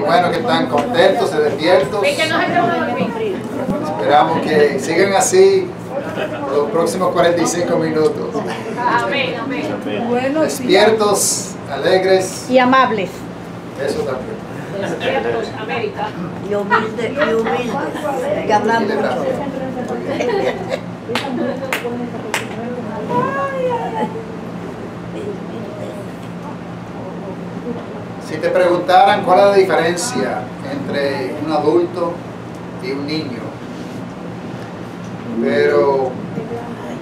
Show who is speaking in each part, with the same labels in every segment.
Speaker 1: bueno que están contentos, despiertos. Esperamos que sigan así por los próximos 45 minutos.
Speaker 2: Amén, amén.
Speaker 1: Despiertos, alegres
Speaker 3: y amables.
Speaker 1: Eso también.
Speaker 2: Despiertos, América.
Speaker 4: Y humildes, que hablan mucho.
Speaker 1: Si te preguntaran cuál es la diferencia entre un adulto y un niño, pero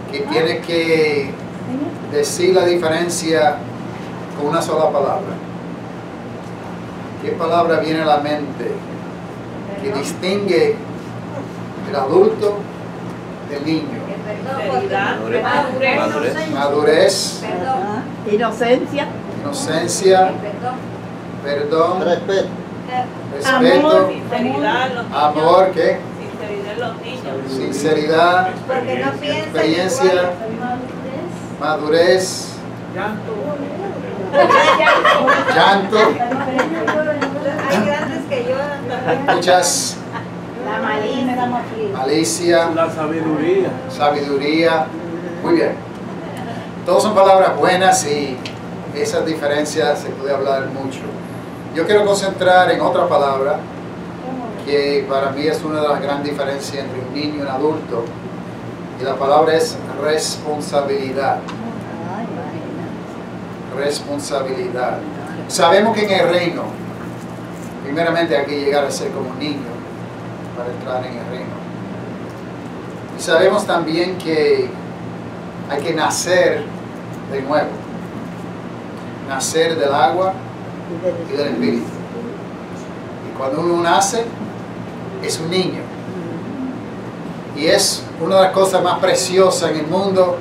Speaker 1: que tienes que decir la diferencia con una sola palabra, ¿qué palabra viene a la mente que distingue el adulto del niño? Madurez,
Speaker 4: Inocencia,
Speaker 1: perdón,
Speaker 5: Respeto.
Speaker 1: respeto, amor, ¿qué?
Speaker 2: Sinceridad en los niños.
Speaker 1: Sinceridad,
Speaker 6: Porque no piensa
Speaker 1: experiencia, madurez, llanto,
Speaker 6: Hay grandes que lloran.
Speaker 1: muchas
Speaker 6: La
Speaker 1: malicia,
Speaker 5: La sabiduría.
Speaker 1: sabiduría. Muy bien. Todas son palabras buenas y esas diferencias se puede hablar mucho. Yo quiero concentrar en otra palabra que para mí es una de las grandes diferencias entre un niño y un adulto, y la palabra es responsabilidad. Responsabilidad. Sabemos que en el reino, primeramente hay que llegar a ser como un niño para entrar en el reino. Y sabemos también que hay que nacer de nuevo. Nacer del agua y del espíritu. Y cuando uno nace, es un niño. Y es una de las cosas más preciosas en el mundo,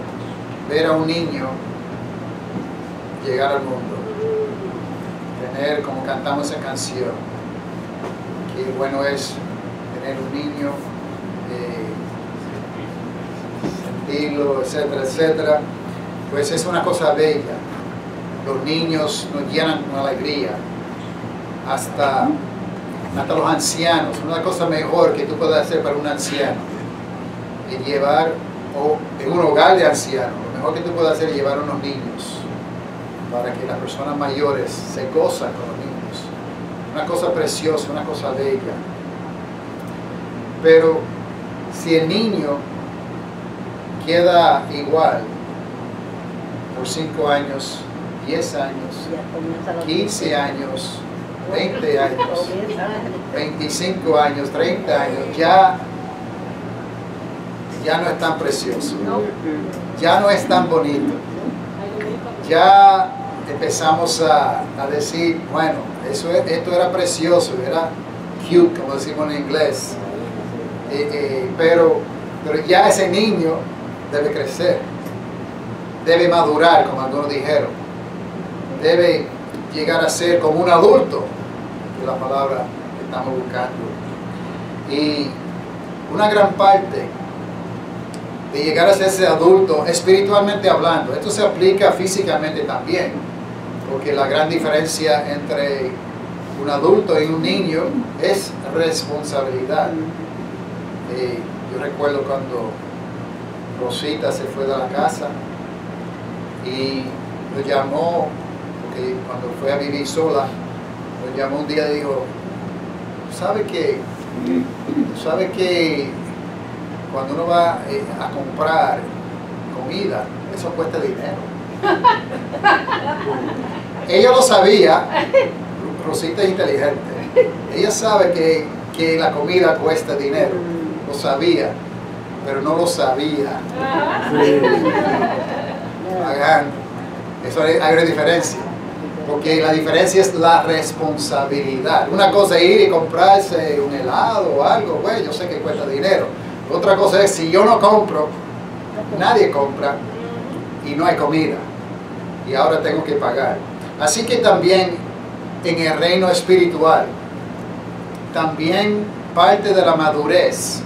Speaker 1: ver a un niño llegar al mundo. Tener, como cantamos esa canción, qué bueno es tener un niño, sentirlo, etcétera, etcétera. Pues es una cosa bella. Los niños nos llenan con alegría, hasta los ancianos. Una cosa mejor que tú puedes hacer para un anciano es llevar, o en un hogar de ancianos, lo mejor que tú puedes hacer es llevar a unos niños para que las personas mayores se gozan con los niños. Una cosa preciosa, una cosa bella. Pero si el niño queda igual por 5 años, 10 años, 15 años, 20 años, 25 años, 30 años, ya no es tan precioso, ya no es tan bonito. Ya empezamos a decir, bueno, esto era precioso, era cute, como decimos en inglés, pero ya ese niño debe crecer, debe madurar, como algunos dijeron, debe llegar a ser como un adulto, que es la palabra que estamos buscando. Y una gran parte de llegar a ser ese adulto, espiritualmente hablando, esto se aplica físicamente también, porque la gran diferencia entre un adulto y un niño es responsabilidad. Yo recuerdo cuando Rosita se fue de la casa y lo llamó, porque cuando fue a vivir sola, lo llamó un día y dijo, ¿sabe que cuando uno va a comprar comida, eso cuesta dinero? Ella lo sabía. Rosita es inteligente. Ella sabe que la comida cuesta dinero. Lo sabía, pero no lo sabía pagando. Eso hay una diferencia. Porque la diferencia es la responsabilidad. Una cosa es ir y comprarse un helado o algo, güey, yo sé que cuesta dinero. Otra cosa es, si yo no compro, nadie compra y no hay comida. Y ahora tengo que pagar. Así que también en el reino espiritual, también parte de la madurez,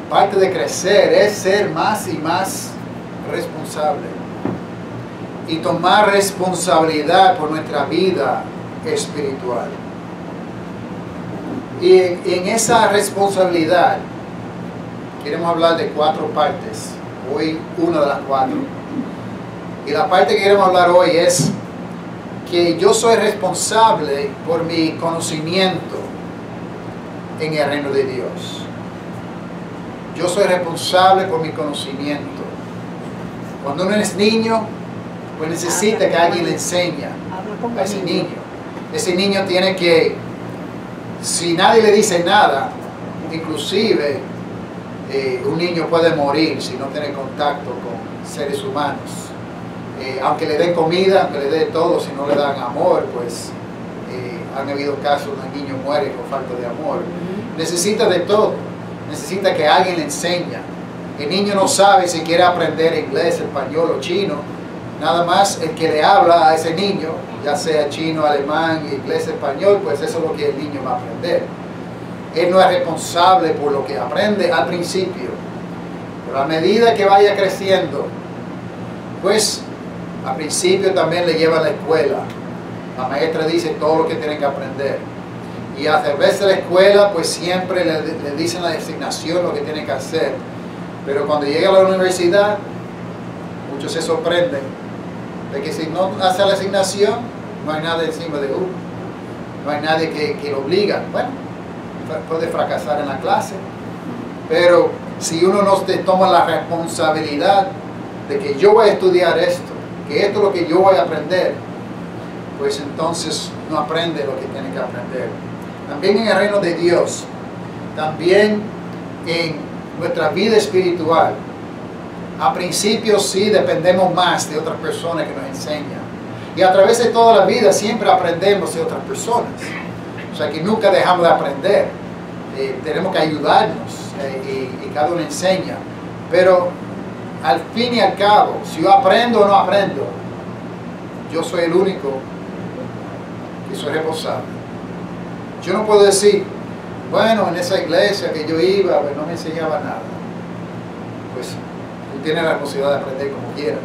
Speaker 1: parte de crecer es ser más y más responsable. Y tomar responsabilidad por nuestra vida espiritual. Y en esa responsabilidad queremos hablar de 4 partes. Hoy una de las 4. Y la parte que queremos hablar hoy es que yo soy responsable por mi conocimiento en el reino de Dios. Yo soy responsable por mi conocimiento. Cuando uno es niño, pues necesita que alguien le enseñe a ese niño. Ese niño tiene que, si nadie le dice nada, inclusive un niño puede morir si no tiene contacto con seres humanos. Aunque le den comida, aunque le den todo, si no le dan amor, pues han habido casos donde el niño muere por falta de amor. Necesita de todo. Necesita que alguien le enseñe. El niño no sabe si quiere aprender inglés, español o chino. Nada más el que le habla a ese niño, ya sea chino, alemán, inglés, español, pues eso es lo que el niño va a aprender. Él no es responsable por lo que aprende al principio. Pero a medida que vaya creciendo, pues al principio también le lleva a la escuela. La maestra dice todo lo que tiene que aprender. Y a través de la escuela, pues siempre le dicen la asignación, lo que tiene que hacer. Pero cuando llega a la universidad, muchos se sorprenden de que si no hace la asignación, no hay nada encima de uno. No hay nadie que lo obliga. Bueno, puede fracasar en la clase. Pero si uno no toma la responsabilidad de que yo voy a estudiar esto, que esto es lo que yo voy a aprender, pues entonces no aprende lo que tiene que aprender. También en el reino de Dios, también en nuestra vida espiritual, a principio sí dependemos más de otras personas que nos enseñan. Y a través de toda la vida siempre aprendemos de otras personas. O sea que nunca dejamos de aprender. Tenemos que ayudarnos y cada uno enseña. Pero al fin y al cabo, si yo aprendo o no aprendo, yo soy el único que soy responsable. Yo no puedo decir, bueno, en esa iglesia que yo iba, pues no me enseñaba nada. Pues tú tienes la responsabilidad de aprender como quieras.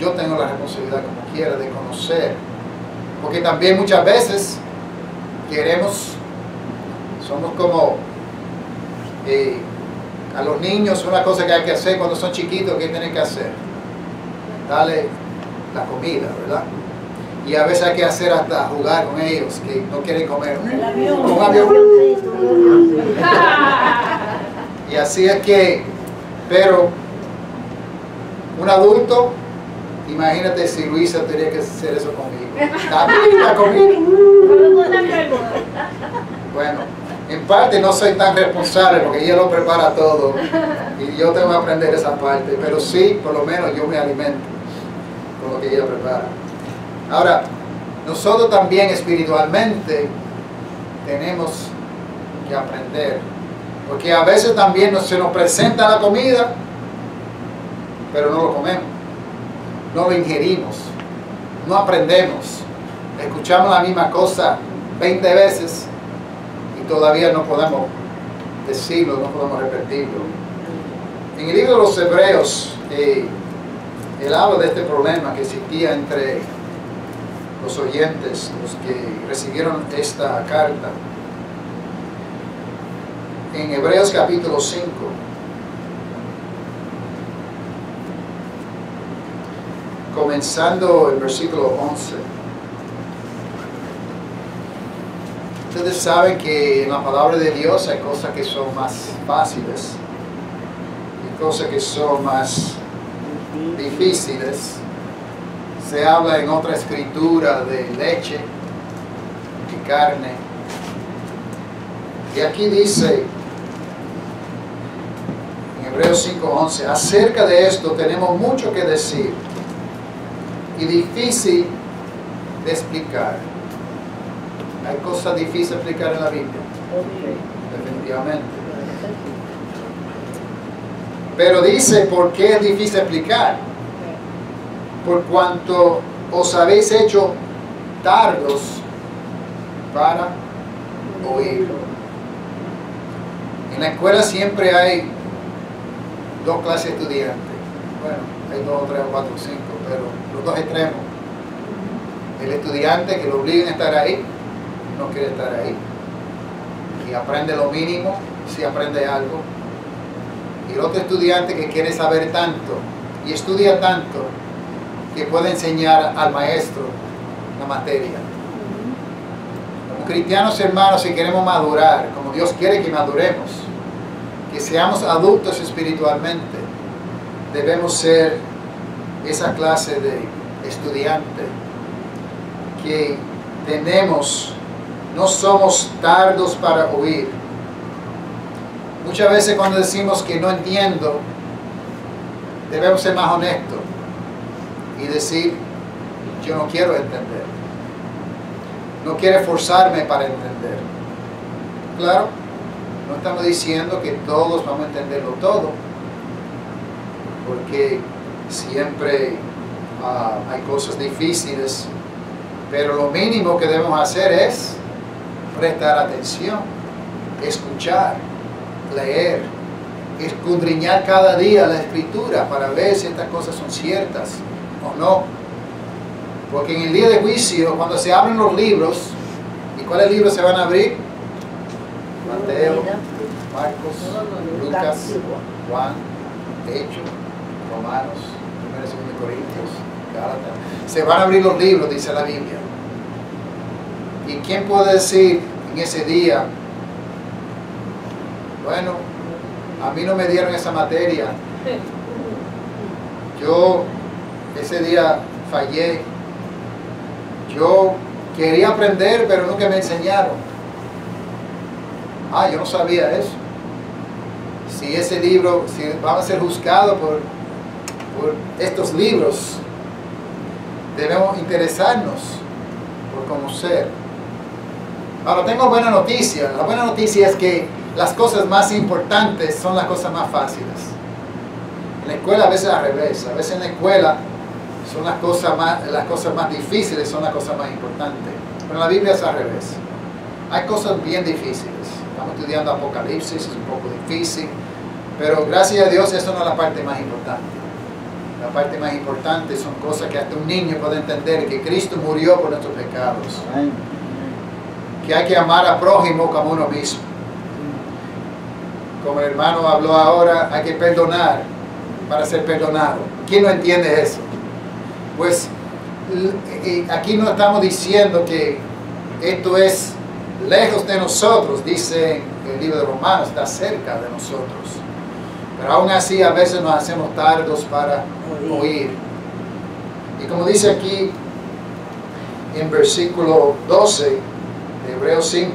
Speaker 1: Yo tengo la responsabilidad como quiera de conocer. Porque también muchas veces somos como a los niños, una cosa que hay que hacer cuando son chiquitos, ¿qué tienen que hacer? Darle la comida, ¿verdad? Y a veces hay que hacer hasta jugar con ellos, que no quieren comer. Un avión. Y así es que, pero un adulto, imagínate si Luisa tenía que hacer eso conmigo. La comida. Bueno, en parte no soy tan responsable porque ella lo prepara todo y yo tengo que aprender esa parte, pero sí, por lo menos yo me alimento con lo que ella prepara. Ahora, nosotros también espiritualmente tenemos que aprender, porque a veces también se nos presenta la comida, pero no lo comemos, no lo ingerimos, no aprendemos, escuchamos la misma cosa 20 veces y todavía no podemos decirlo, no podemos repetirlo. En el libro de los Hebreos, él habla de este problema que existía entre los oyentes, los que recibieron esta carta. En Hebreos capítulo 5, comenzando el versículo 11. Ustedes saben que en la palabra de Dios hay cosas que son más fáciles y cosas que son más difíciles. Se habla en otra escritura de leche y carne. Y aquí dice, en Hebreos 5:11, acerca de esto tenemos mucho que decir y difícil de explicar. Hay cosas difíciles de explicar en la Biblia, definitivamente. Pero dice, ¿por qué es difícil de explicar? Por cuanto os habéis hecho tardos para oír. En la escuela siempre hay 2 clases de estudiantes. Bueno, hay 2, 3, 4, 5, pero los 2 extremos. El estudiante que lo obligan a estar ahí, no quiere estar ahí. y aprende lo mínimo, si aprende algo. Y el otro estudiante que quiere saber tanto y estudia tanto que puede enseñar al maestro la materia. Como cristianos hermanos, si queremos madurar, como Dios quiere que maduremos, que seamos adultos espiritualmente, debemos ser esa clase de estudiante que no somos tardos para oír. Muchas veces cuando decimos que no entiendo, debemos ser más honestos y decir, yo no quiero entender. No quiero esforzarme para entender. Claro, no estamos diciendo que todos vamos a entenderlo todo, porque siempre hay cosas difíciles, pero lo mínimo que debemos hacer es prestar atención, escuchar, leer, escudriñar cada día la Escritura para ver si estas cosas son ciertas o no. Porque en el día de juicio, cuando se abren los libros, ¿y cuáles libros se van a abrir? Mateo, Marcos, Lucas, Juan, Hechos, Romanos, 1 y 2 Corintios, Gálatas. Se van a abrir los libros, dice la Biblia. ¿Y quién puede decir en ese día, bueno, a mí no me dieron esa materia, yo ese día fallé, yo quería aprender pero nunca me enseñaron? Yo no sabía eso. Si ese libro, si vamos a ser juzgados por estos libros, debemos interesarnos por conocer. Ahora, tengo buena noticia. La buena noticia es que las cosas más importantes son las cosas más fáciles. En la escuela a veces al revés. A veces en la escuela son las cosas más difíciles, son las cosas más importantes. Pero en la Biblia es al revés. Hay cosas bien difíciles. Estamos estudiando Apocalipsis, es un poco difícil. Pero gracias a Dios eso no es la parte más importante. La parte más importante son cosas que hasta un niño puede entender, que Cristo murió por nuestros pecados. Que hay que amar al prójimo como uno mismo. Como el hermano habló ahora, hay que perdonar para ser perdonado. ¿Quién no entiende eso? Pues aquí no estamos diciendo que esto es lejos de nosotros, dice el libro de Romanos, está cerca de nosotros. Pero aún así a veces nos hacemos tardos para oír. Y como dice aquí en versículo 12 de Hebreos 5,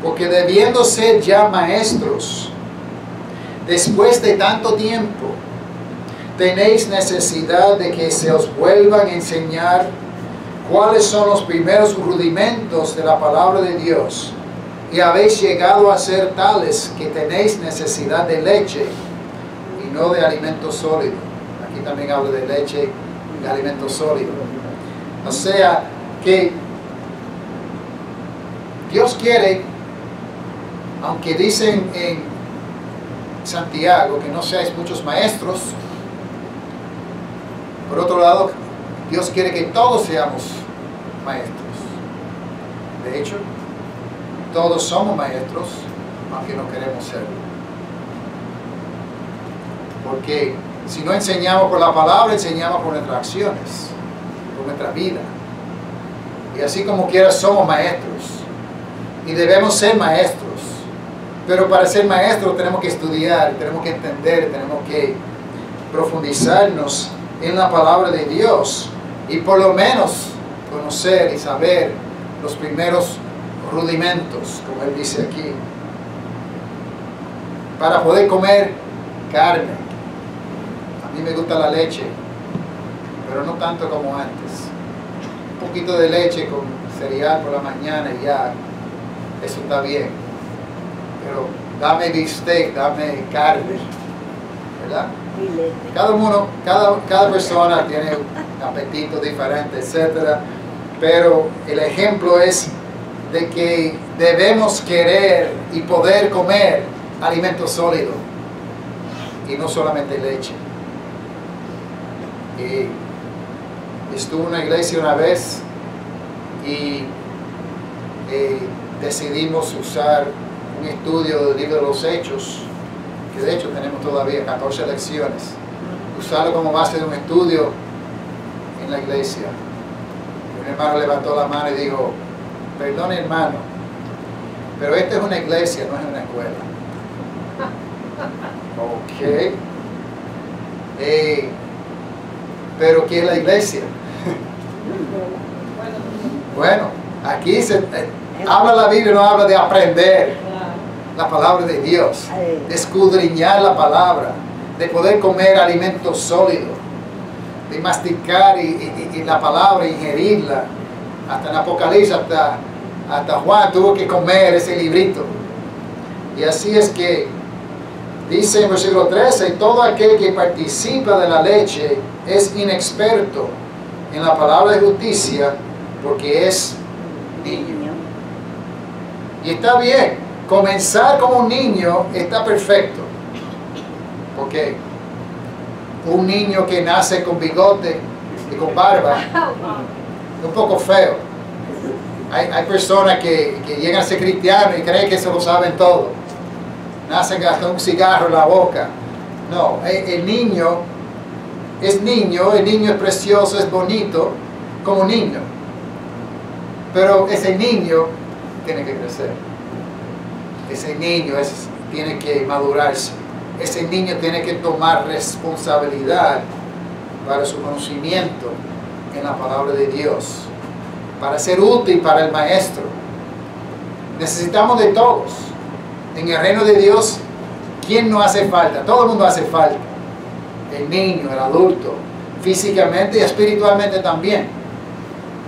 Speaker 1: porque debiendo ser ya maestros, después de tanto tiempo, tenéis necesidad de que se os vuelvan a enseñar cuáles son los primeros rudimentos de la palabra de Dios, y habéis llegado a ser tales que tenéis necesidad de leche y no de alimento sólido. Aquí también hablo de leche y de alimento sólido. O sea que Dios quiere, aunque dicen en Santiago que no seáis muchos maestros, por otro lado, Dios quiere que todos seamos maestros. De hecho, todos somos maestros, aunque no queremos serlo. Porque si no enseñamos por la palabra, enseñamos por nuestras acciones, por nuestra vida. Y así como quiera somos maestros. Y debemos ser maestros. Pero para ser maestros tenemos que estudiar, tenemos que entender, tenemos que profundizarnos en la palabra de Dios. Y por lo menos conocer y saber los primeros rudimentos, como él dice aquí, para poder comer carne. A mí me gusta la leche, pero no tanto como antes. Un poquito de leche con cereal por la mañana y ya, eso está bien. Pero dame bistec, dame carne, ¿verdad? Cada persona tiene un apetito diferente, etc. Pero el ejemplo es de que debemos querer y poder comer alimento sólido y no solamente leche. Estuve en una iglesia una vez y decidimos usar un estudio del libro de los Hechos, que de hecho tenemos todavía 14 lecciones. Usarlo como base de un estudio en la iglesia. Un hermano levantó la mano y dijo, perdón hermano, pero esta es una iglesia, no es una escuela. Ok. Pero ¿qué es la iglesia? Bueno, aquí se habla la Biblia, no habla de aprender la palabra de Dios, de escudriñar la palabra, de poder comer alimentos sólidos, de masticar y la palabra, ingerirla. Hasta en Apocalipsis, hasta Juan tuvo que comer ese librito. Y así es que dice en versículo 13, todo aquel que participa de la leche es inexperto en la palabra de justicia porque es niño. Y está bien, comenzar como un niño está perfecto. Porque un niño que nace con bigote y con barba es un poco feo. Hay personas que llegan a ser cristianos y creen que se lo saben todo. Nacen hasta un cigarro en la boca. No, el niño es niño, el niño es precioso, es bonito como niño. Pero ese niño tiene que crecer. Ese niño tiene que madurarse. Ese niño tiene que tomar responsabilidad para su conocimiento en la palabra de Dios, para ser útil para el maestro. Necesitamos de todos. En el reino de Dios, ¿quién no hace falta? Todo el mundo hace falta. El niño, el adulto, físicamente y espiritualmente también.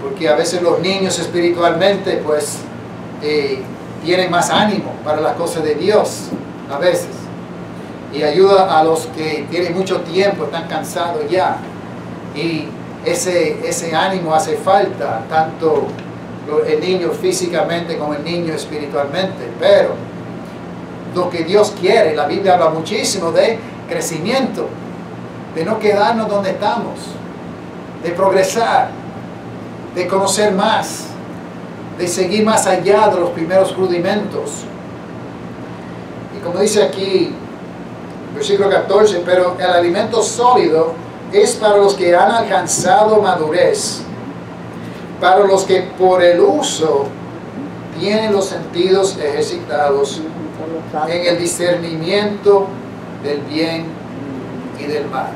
Speaker 1: Porque a veces los niños espiritualmente pues tienen más ánimo para las cosas de Dios, a veces. Y ayuda a los que tienen mucho tiempo, están cansados ya. Y ese ánimo hace falta, tanto el niño físicamente como el niño espiritualmente. Pero lo que Dios quiere, la Biblia habla muchísimo de crecimiento, de no quedarnos donde estamos, de progresar, de conocer más, de seguir más allá de los primeros rudimentos. Y como dice aquí, versículo 14, pero el alimento sólido es para los que han alcanzado madurez, para los que por el uso tienen los sentidos ejercitados en el discernimiento del bien y del mal.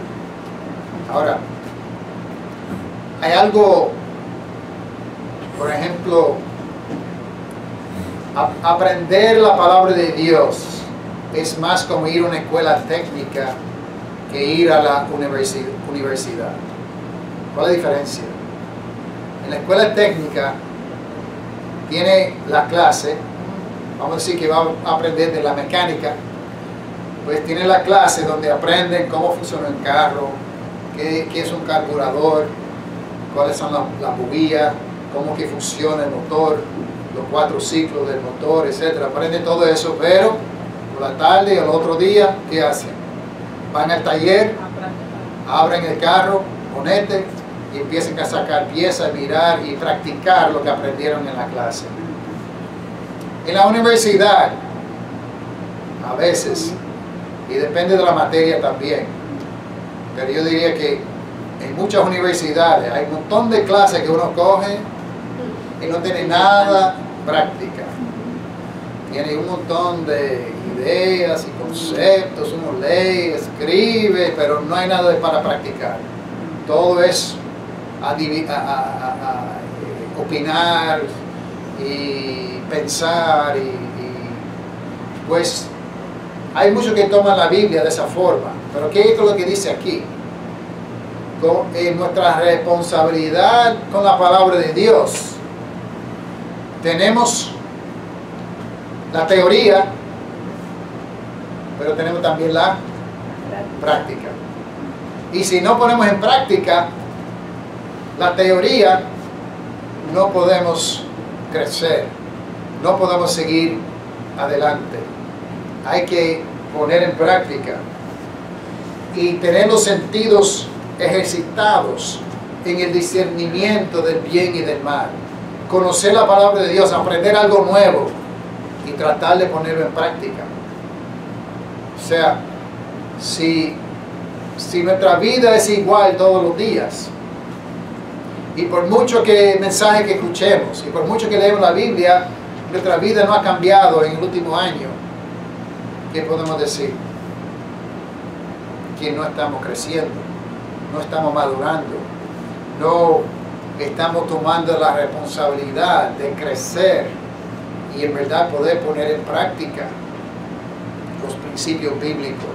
Speaker 1: Ahora, hay algo, por ejemplo, aprender la palabra de Dios es más como ir a una escuela técnica que ir a la universidad. ¿Cuál es la diferencia? En la escuela técnica tiene la clase, vamos a decir que va a aprender de la mecánica, pues tiene la clase donde aprenden cómo funciona el carro, qué es un carburador, cuáles son las bujías, cómo que funciona el motor, los 4 ciclos del motor, etc. Aprenden todo eso, pero por la tarde o el otro día, ¿qué hacen? Van al taller, abren el carro, ponete y empiezan a sacar piezas, mirar y practicar lo que aprendieron en la clase. En la universidad, a veces, y depende de la materia también, pero yo diría que en muchas universidades hay un montón de clases que uno coge y no tiene nada práctica. Tiene un montón de ideas y conceptos, uno lee, escribe, pero no hay nada para practicar. Todo es opinar y pensar y pues hay muchos que toman la Biblia de esa forma. Pero ¿qué es lo que dice aquí? Nuestra responsabilidad con la palabra de Dios. Tenemos la teoría, pero tenemos también la práctica. Y si no ponemos en práctica la teoría, no podemos crecer, no podemos seguir adelante. Hay que poner en práctica y tener los sentidos ejercitados en el discernimiento del bien y del mal. Conocer la palabra de Dios, aprender algo nuevo y tratar de ponerlo en práctica. O sea, si nuestra vida es igual todos los días, y por mucho que mensaje que escuchemos, y por mucho que leemos la Biblia, nuestra vida no ha cambiado en el último año, ¿qué podemos decir? Que no estamos creciendo, no estamos madurando, no estamos tomando la responsabilidad de crecer y en verdad poder poner en práctica los principios bíblicos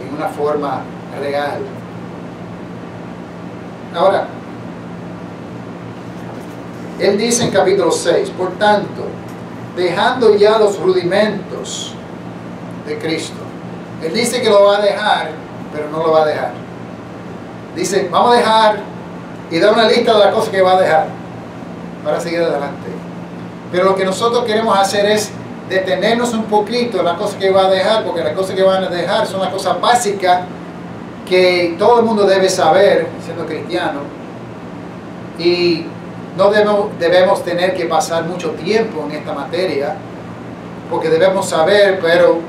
Speaker 1: en una forma real. Ahora, él dice en capítulo 6, por tanto, dejando ya los rudimentos de Cristo. Él dice que lo va a dejar, pero no lo va a dejar. Dice, vamos a dejar y da una lista de las cosas que va a dejar para seguir adelante. Pero lo que nosotros queremos hacer es detenernos un poquito en las cosas que va a dejar, porque las cosas que van a dejar son las cosas básicas que todo el mundo debe saber siendo cristiano, y no debemos tener que pasar mucho tiempo en esta materia, porque debemos saber, pero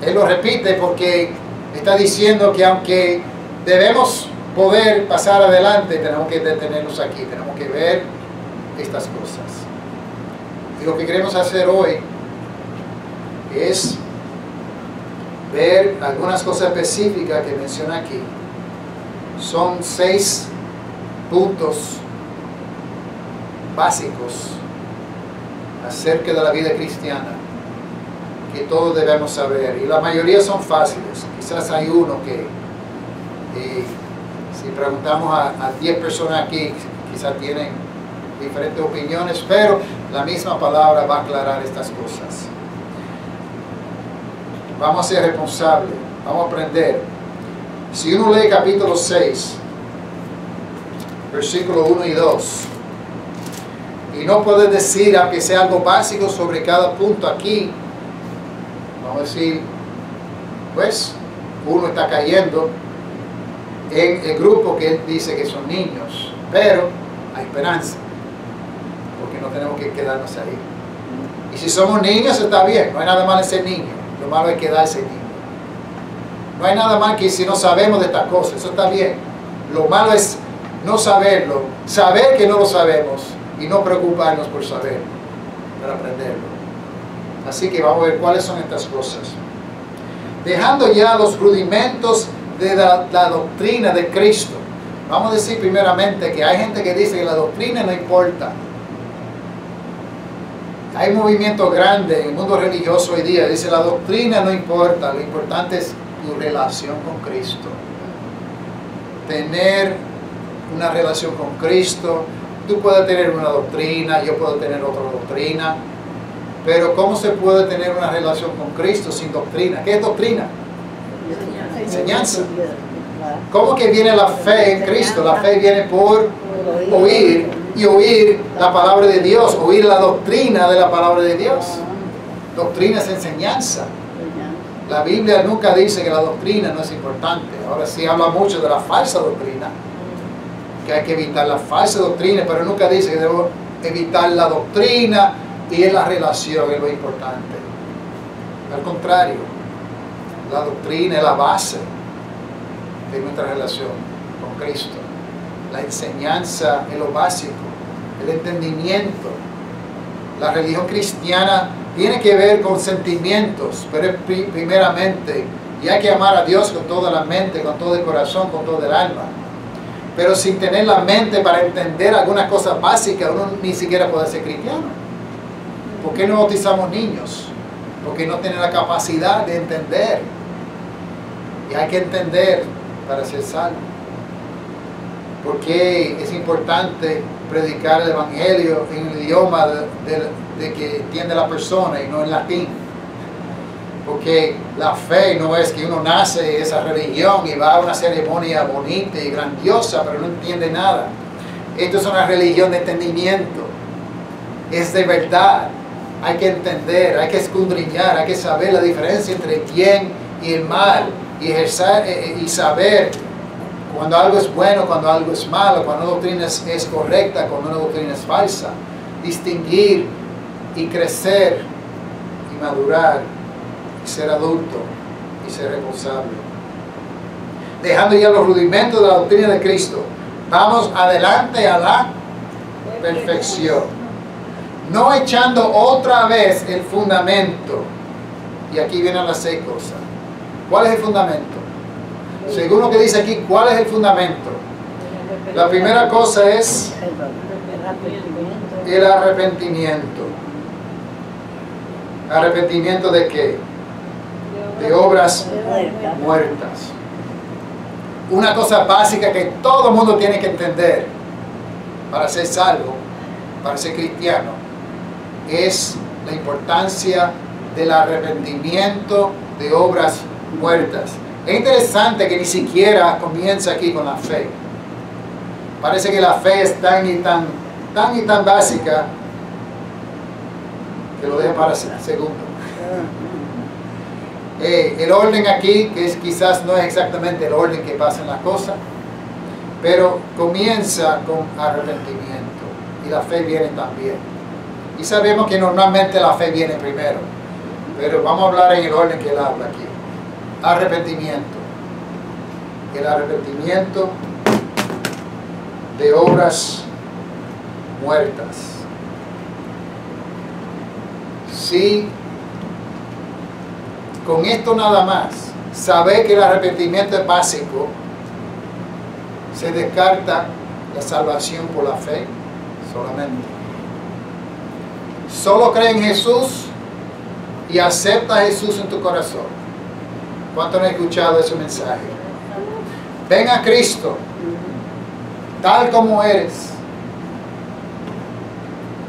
Speaker 1: él lo repite porque está diciendo que aunque debemos poder pasar adelante, tenemos que detenernos aquí, tenemos que ver estas cosas. Y lo que queremos hacer hoy es ver algunas cosas específicas que menciona aquí. Son 6 puntos básicos acerca de la vida cristiana que todos debemos saber, y la mayoría son fáciles. Quizás hay uno que si preguntamos a 10 personas aquí, quizás tienen diferentes opiniones, pero la misma palabra va a aclarar estas cosas. Vamos a ser responsables, vamos a aprender. Si uno lee capítulo 6, versículo 1 y 2, y no puede decir, aunque sea algo básico sobre cada punto aquí, vamos a decir, pues, uno está cayendo en el grupo que él dice que son niños, pero hay esperanza, porque no tenemos que quedarnos ahí. Y si somos niños está bien, no hay nada malo en ser niño, lo malo es quedarse niño. No hay nada mal que si no sabemos de estas cosas, eso está bien. Lo malo es no saberlo, saber que no lo sabemos y no preocuparnos por saberlo, para aprenderlo. Así que vamos a ver cuáles son estas cosas. Dejando ya los rudimentos de la doctrina de Cristo. Vamos a decir primeramente que hay gente que dice que la doctrina no importa. Hay movimientos grandes en el mundo religioso hoy día. Dice la doctrina no importa, lo importante es tu relación con Cristo. Tener una relación con Cristo. Tú puedes tener una doctrina, yo puedo tener otra doctrina. Pero ¿cómo se puede tener una relación con Cristo sin doctrina? ¿Qué es doctrina? Enseñanza. ¿Cómo que viene la fe en Cristo? La fe viene por oír, y oír la palabra de Dios, oír la doctrina de la palabra de Dios. Doctrina es enseñanza. La Biblia nunca dice que la doctrina no es importante. Ahora sí habla mucho de la falsa doctrina, que hay que evitar la falsa doctrina, pero nunca dice que debemos evitar la doctrina y en la relación es lo importante. Al contrario, la doctrina es la base de nuestra relación con Cristo. La enseñanza es lo básico, el entendimiento. La religión cristiana tiene que ver con sentimientos, pero primeramente, y hay que amar a Dios con toda la mente, con todo el corazón, con todo el alma. Pero sin tener la mente para entender algunas cosas básicas, uno ni siquiera puede ser cristiano. ¿Por qué no bautizamos niños? Porque no tienen la capacidad de entender. Y hay que entender para ser salvo. Porque es importante predicar el Evangelio en el idioma de que entiende la persona y no en latín. Porque la fe no es que uno nace en esa religión y va a una ceremonia bonita y grandiosa, pero no entiende nada. Esto es una religión de entendimiento. Es de verdad. Hay que entender, hay que escudriñar, hay que saber la diferencia entre el bien y el mal. Y saber cuando algo es bueno, cuando algo es malo, cuando una doctrina es correcta, cuando una doctrina es falsa. Distinguir y crecer y madurar y ser adulto y ser responsable. Dejando ya los rudimentos de la doctrina de Cristo, vamos adelante a la perfección. No echando otra vez el fundamento. Y aquí vienen las 6 cosas. ¿Cuál es el fundamento? Según lo que dice aquí, ¿cuál es el fundamento? La primera cosa es el arrepentimiento. ¿Arrepentimiento de qué? De obras muertas. Una cosa básica que todo el mundo tiene que entender para ser salvo, para ser cristiano, es la importancia del arrepentimiento de obras muertas. Es interesante que ni siquiera comienza aquí con la fe. Parece que la fe es tan y tan básica que lo deja para segundo. El orden aquí, que quizás no es exactamente el orden que pasa en la cosa, pero comienza con arrepentimiento y la fe viene también. Y sabemos que normalmente la fe viene primero, pero vamos a hablar en el orden que él habla aquí. Arrepentimiento. El arrepentimiento de obras muertas. Si con esto nada más saber que el arrepentimiento es básico, se descarta la salvación por la fe solamente. Solo cree en Jesús y acepta a Jesús en tu corazón. ¿Cuántos han escuchado ese mensaje? Ven a Cristo tal como eres.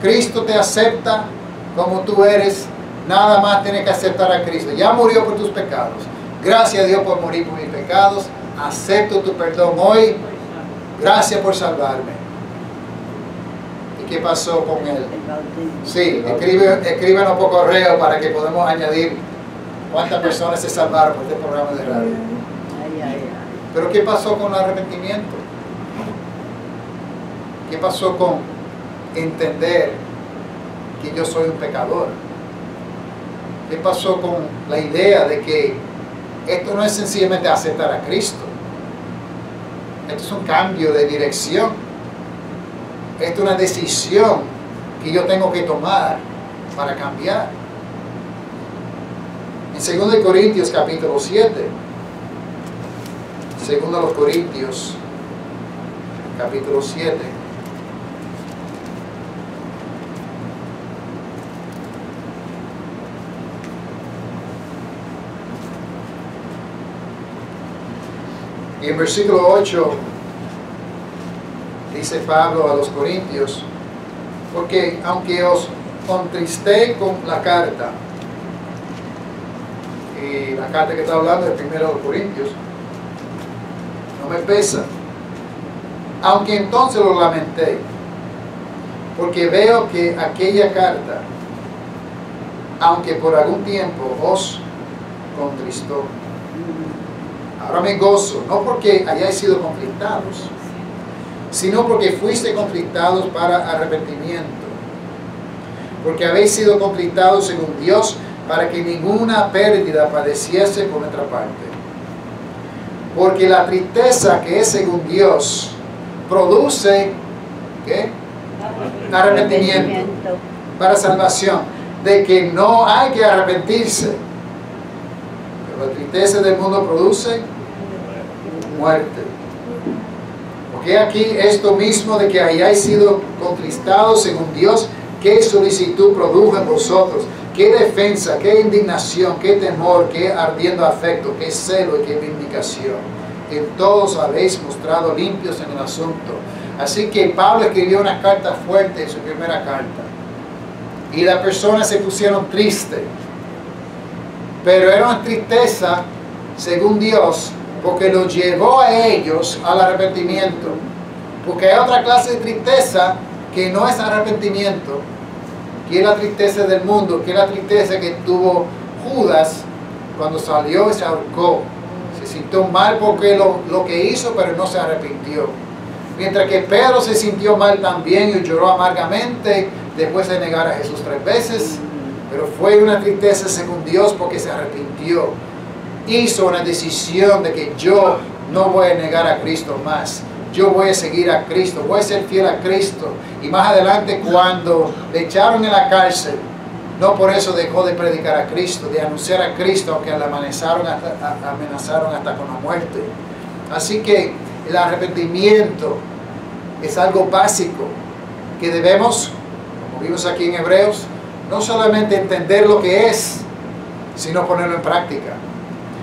Speaker 1: Cristo te acepta como tú eres. Nada más tienes que aceptar a Cristo. Ya murió por tus pecados. Gracias a Dios por morir por mis pecados. Acepto tu perdón hoy. Gracias por salvarme. ¿Y qué pasó con él? Sí, escríbenos por correo para que podamos añadir cuántas personas se salvaron por este programa de radio. Pero ¿qué pasó con el arrepentimiento? ¿Qué pasó con entender que yo soy un pecador? ¿Qué pasó con la idea de que esto no es sencillamente aceptar a Cristo? Esto es un cambio de dirección. Esto es una decisión que yo tengo que tomar para cambiar. En 2 Corintios capítulo 7, 2 Corintios capítulo 7, y en versículo 8 dice Pablo a los Corintios: porque aunque os contristé con la carta, y la carta que está hablando es 1 Corintios, no me pesa, aunque entonces lo lamenté, porque veo que aquella carta, aunque por algún tiempo os contristó, ahora me gozo, no porque hayáis sido conflictados, sino porque fuiste conflictados para arrepentimiento, porque habéis sido conflictados según Dios, para que ninguna pérdida padeciese por nuestra parte. Porque la tristeza que es según Dios produce, ¿qué? Arrepentimiento para salvación, de que no hay que arrepentirse. Pero la tristeza del mundo produce muerte. Porque aquí esto mismo de que hayáis sido contristados según Dios, qué solicitud produjo en vosotros, qué defensa, qué indignación, qué temor, qué ardiendo afecto, qué celo y qué vindicación. En todos habéis mostrado limpios en el asunto. Así que Pablo escribió una carta fuerte en su primera carta. Y las personas se pusieron tristes. Pero era una tristeza, según Dios, porque los llevó a ellos al arrepentimiento. Porque hay otra clase de tristeza que no es arrepentimiento, que es la tristeza del mundo, que es la tristeza que tuvo Judas cuando salió y se ahorcó. Se sintió mal porque lo que hizo, pero no se arrepintió. Mientras que Pedro se sintió mal también y lloró amargamente después de negar a Jesús 3 veces. pero fue una tristeza según Dios porque se arrepintió. Hizo una decisión de que yo no voy a negar a Cristo más. Yo voy a seguir a Cristo, voy a ser fiel a Cristo. Y más adelante, cuando le echaron en la cárcel, no por eso dejó de predicar a Cristo, de anunciar a Cristo, aunque le amenazaron hasta con la muerte. Así que el arrepentimiento es algo básico que debemos, como vimos aquí en Hebreos, no solamente entender lo que es, sino ponerlo en práctica.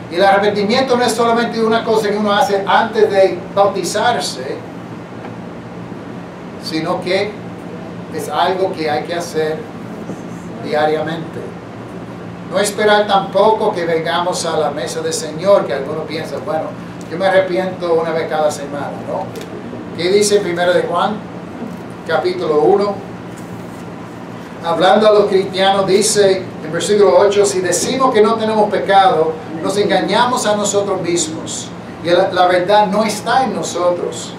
Speaker 1: Y el arrepentimiento no es solamente una cosa que uno hace antes de bautizarse, sino que es algo que hay que hacer diariamente. No esperar tampoco que vengamos a la mesa del Señor, que algunos piensan, bueno, yo me arrepiento una vez cada semana, ¿no? ¿Qué dice 1 de Juan, capítulo 1? Hablando a los cristianos, dice en versículo 8, si decimos que no tenemos pecado, nos engañamos a nosotros mismos y la verdad no está en nosotros.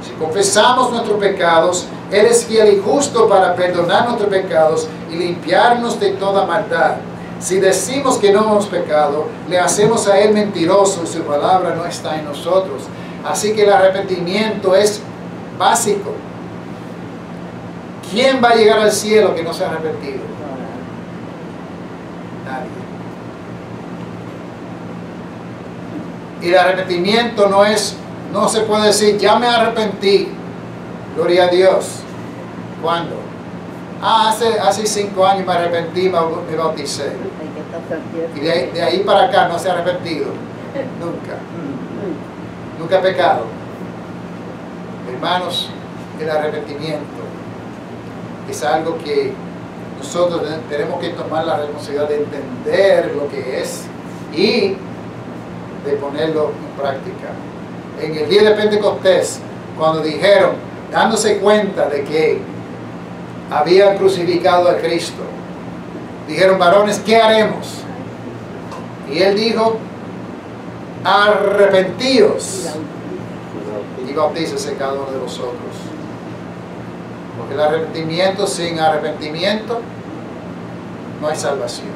Speaker 1: Si confesamos nuestros pecados, Él es fiel y justo para perdonar nuestros pecados y limpiarnos de toda maldad. Si decimos que no hemos pecado, le hacemos a Él mentiroso y su palabra no está en nosotros. Así que el arrepentimiento es básico. ¿Quién va a llegar al cielo que no se ha arrepentido? Nadie. Y el arrepentimiento no se puede decir, ya me arrepentí, gloria a Dios. ¿Cuándo? Hace 5 años me arrepentí, me bauticé. Y de ahí para acá no se ha arrepentido. Nunca. Nunca ha pecado. Hermanos, el arrepentimiento es algo que nosotros tenemos que tomar la responsabilidad de entender lo que es y de ponerlo en práctica. En el día de Pentecostés, cuando dijeron, dándose cuenta de que habían crucificado a Cristo, dijeron, varones, ¿qué haremos? Y Él dijo, arrepentíos y bautícese cada uno de vosotros. Porque el arrepentimiento, sin arrepentimiento no hay salvación.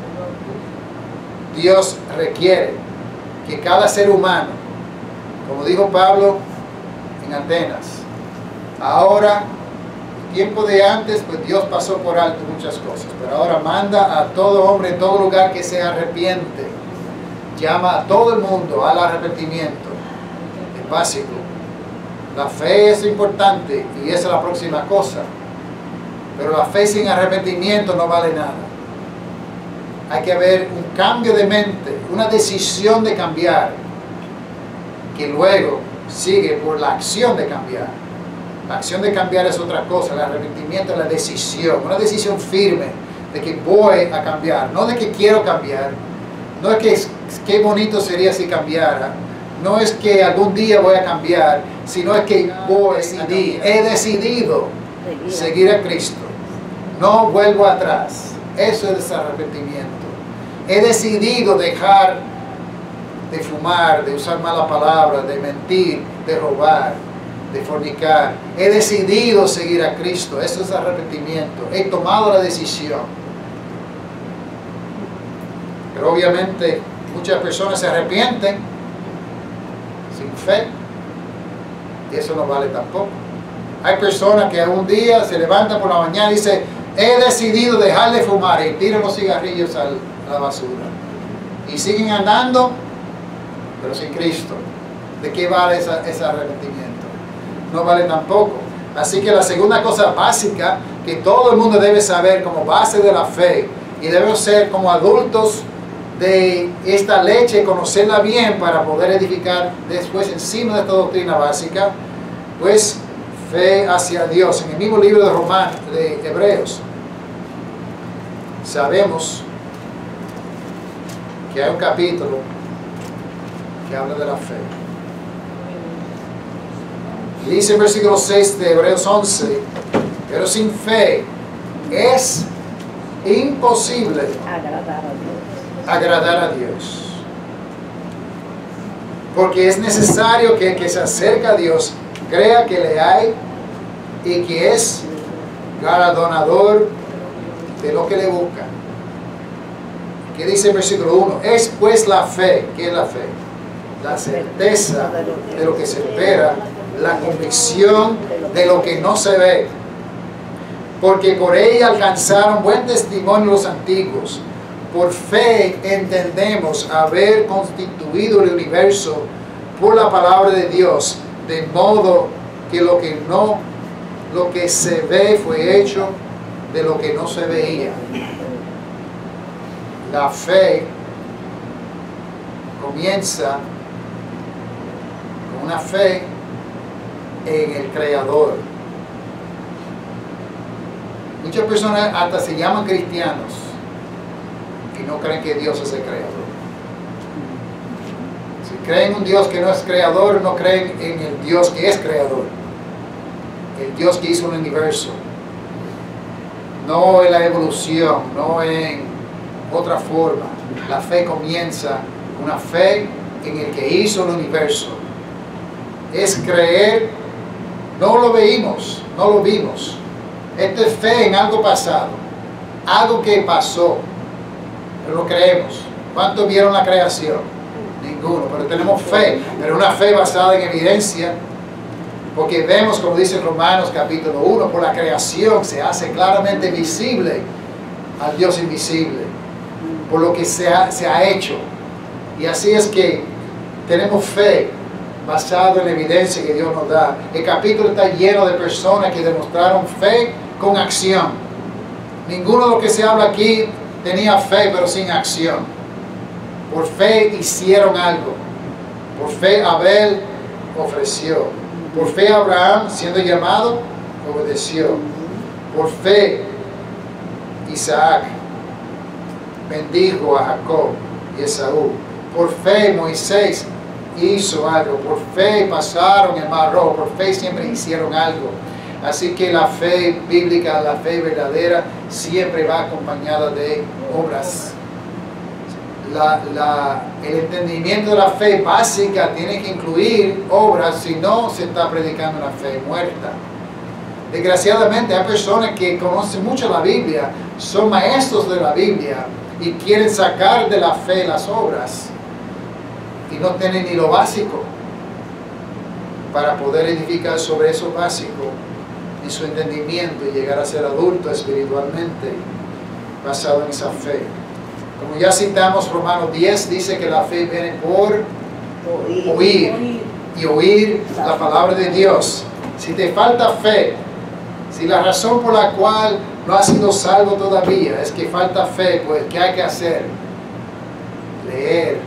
Speaker 1: Dios requiere que cada ser humano, como dijo Pablo en Atenas, ahora, tiempo de antes, pues Dios pasó por alto muchas cosas, pero ahora manda a todo hombre en todo lugar que se arrepiente. Llama a todo el mundo al arrepentimiento. Es básico. La fe es importante y esa es la próxima cosa. Pero la fe sin arrepentimiento no vale nada. Hay que haber un cambio de mente, una decisión de cambiar, que luego sigue por la acción de cambiar. La acción de cambiar es otra cosa, el arrepentimiento es la decisión, una decisión firme de que voy a cambiar, no de que quiero cambiar, no es que qué bonito sería si cambiara, no es que algún día voy a cambiar, sino es que he decidido seguir a Cristo, no vuelvo atrás. Eso es arrepentimiento. He decidido dejar de fumar, de usar malas palabras, de mentir, de robar, de fornicar. He decidido seguir a Cristo. Eso es arrepentimiento. He tomado la decisión. Pero obviamente muchas personas se arrepienten sin fe. Y eso no vale tampoco. Hay personas que un día se levantan por la mañana y dicen, he decidido dejar de fumar, y tiran los cigarrillos a la basura. Y siguen andando, pero sin Cristo. ¿De qué vale ese arrepentimiento? No vale tampoco. Así que la segunda cosa básica que todo el mundo debe saber como base de la fe, y debemos ser como adultos de esta leche, conocerla bien para poder edificar después encima de esta doctrina básica, pues fe hacia Dios. En el mismo libro de Hebreos sabemos que hay un capítulo que habla de la fe. Y dice en versículo 6 de Hebreos 11, pero sin fe es imposible agradar a Dios. Porque es necesario que el que se acerca a Dios crea que le hay y que es galardonador de lo que le buscan. ¿Qué dice el versículo 1? Es pues la fe. ¿Qué es la fe? La certeza de lo que se espera, la convicción de lo que no se ve. Porque por ella alcanzaron buen testimonio los antiguos. Por fe entendemos haber constituido el universo por la palabra de Dios, de modo que lo que se ve fue hecho de lo que no se veía. La fe comienza con una fe en el Creador. Muchas personas hasta se llaman cristianos y no creen que Dios es el Creador. Si creen en un Dios que no es Creador, no creen en el Dios que es Creador. El Dios que hizo el universo. No en la evolución, no en otra forma. La fe comienza con una fe en el que hizo el universo. Es creer, no lo vimos, no lo vimos. Esto es fe en algo pasado, algo que pasó, pero lo creemos. ¿Cuántos vieron la creación? Ninguno, pero tenemos fe, pero una fe basada en evidencia, porque vemos, como dice Romanos capítulo 1, por la creación se hace claramente visible al Dios invisible, por lo que se ha hecho. Y así es que tenemos fe basado en la evidencia que Dios nos da. El capítulo está lleno de personas que demostraron fe con acción. Ninguno de los que se habla aquí tenía fe, pero sin acción. Por fe hicieron algo. Por fe Abel ofreció. Por fe Abraham, siendo llamado, obedeció. Por fe Isaac bendijo a Jacob y Esaú. Por fe Moisés hizo algo. Por fe pasaron el mar rojo. Por fe siempre hicieron algo. Así que la fe bíblica, la fe verdadera, siempre va acompañada de obras. El entendimiento de la fe básica tiene que incluir obras, si no se está predicando una fe muerta. Desgraciadamente hay personas que conocen mucho la Biblia, son maestros de la Biblia y quieren sacar de la fe las obras y no tienen ni lo básico para poder edificar sobre eso básico y su entendimiento y llegar a ser adulto espiritualmente basado en esa fe. Como ya citamos, Romanos 10 dice que la fe viene por oír y oír la palabra de Dios. Si te falta fe, si la razón por la cual no has sido salvo todavía es que falta fe, pues ¿qué hay que hacer? Leer,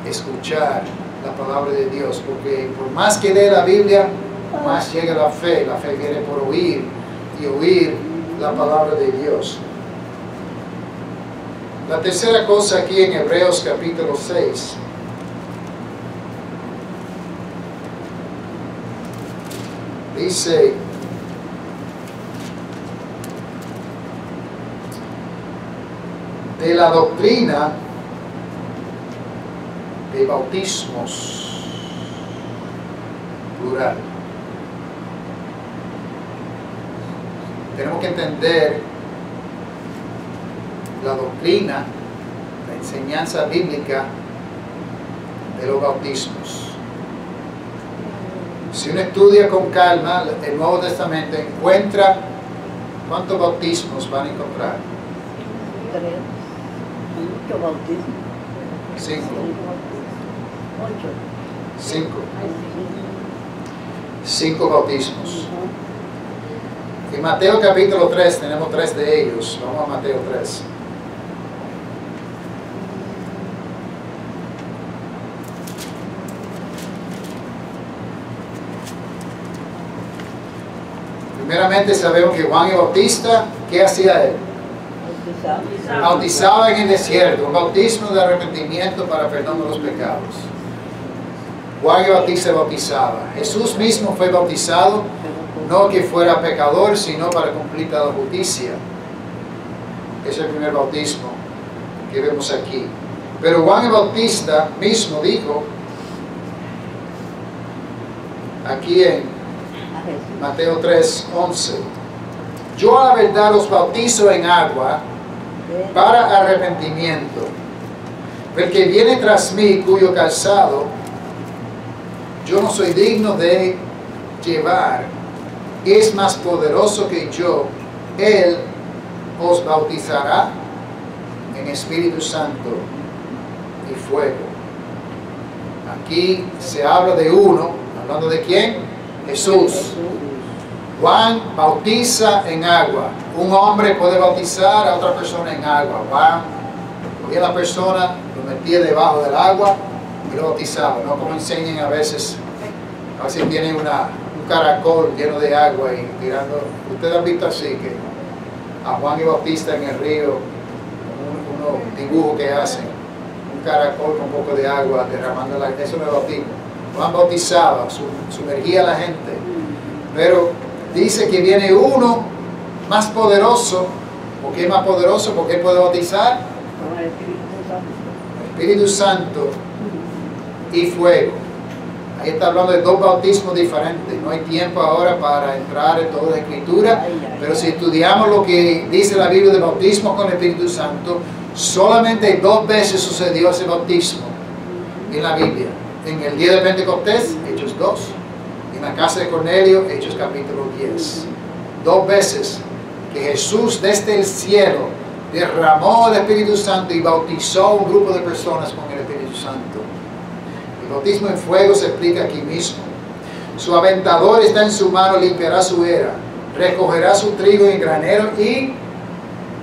Speaker 1: escuchar la palabra de Dios, porque por más que lee la Biblia, más llega la fe. La fe viene por oír y oír la palabra de Dios. La tercera cosa aquí en Hebreos capítulo 6. Dice, de la doctrina de bautismos, plural. Tenemos que entender la doctrina, la enseñanza bíblica de los bautismos. Si uno estudia con calma el Nuevo Testamento, encuentra cuántos bautismos van a encontrar.
Speaker 4: 5 bautismos.
Speaker 1: 5.
Speaker 4: 8.
Speaker 1: 5. 5 bautismos. En Mateo capítulo 3 tenemos 3 de ellos. Vamos a Mateo 3. Primeramente sabemos que Juan el Bautista, ¿qué hacía él? Bautizaba en el desierto, un bautismo de arrepentimiento para perdón de los pecados. Juan el Bautista bautizaba. Jesús mismo fue bautizado, no que fuera pecador, sino para cumplir toda la justicia. Es el primer bautismo que vemos aquí. Pero Juan el Bautista mismo dijo, aquí en Mateo 3:11, yo a la verdad os bautizo en agua para arrepentimiento, El que viene tras mí, cuyo calzado yo no soy digno de llevar, es más poderoso que yo. Él os bautizará en Espíritu Santo y fuego. Aquí se habla de uno, hablando de quién, Jesús. Juan bautiza en agua. Un hombre puede bautizar a otra persona en agua. Juan cogía a la persona, lo metía debajo del agua y lo bautizaba, no como enseñan a veces tienen un caracol lleno de agua y tirando. Ustedes han visto así que a Juan el Bautista en el río, unos dibujos que hacen, un caracol con un poco de agua derramando la, eso no es bautismo. Juan bautizaba, sumergía a la gente, pero dice que viene uno más poderoso. ¿Por qué más poderoso? Porque él puede bautizar Espíritu Santo y fuego. Ahí está hablando de dos bautismos diferentes. No hay tiempo ahora para entrar en toda la escritura, pero si estudiamos lo que dice la Biblia de bautismo con el Espíritu Santo, solamente 2 veces sucedió ese bautismo en la Biblia. En el día de Pentecostés, Hechos 2. En la casa de Cornelio, Hechos capítulo 10. 2 veces que Jesús desde el cielo derramó el Espíritu Santo y bautizó a un grupo de personas con el Espíritu Santo. El bautismo en fuego se explica aquí mismo. Su aventador está en su mano, limpiará su era, recogerá su trigo en granero y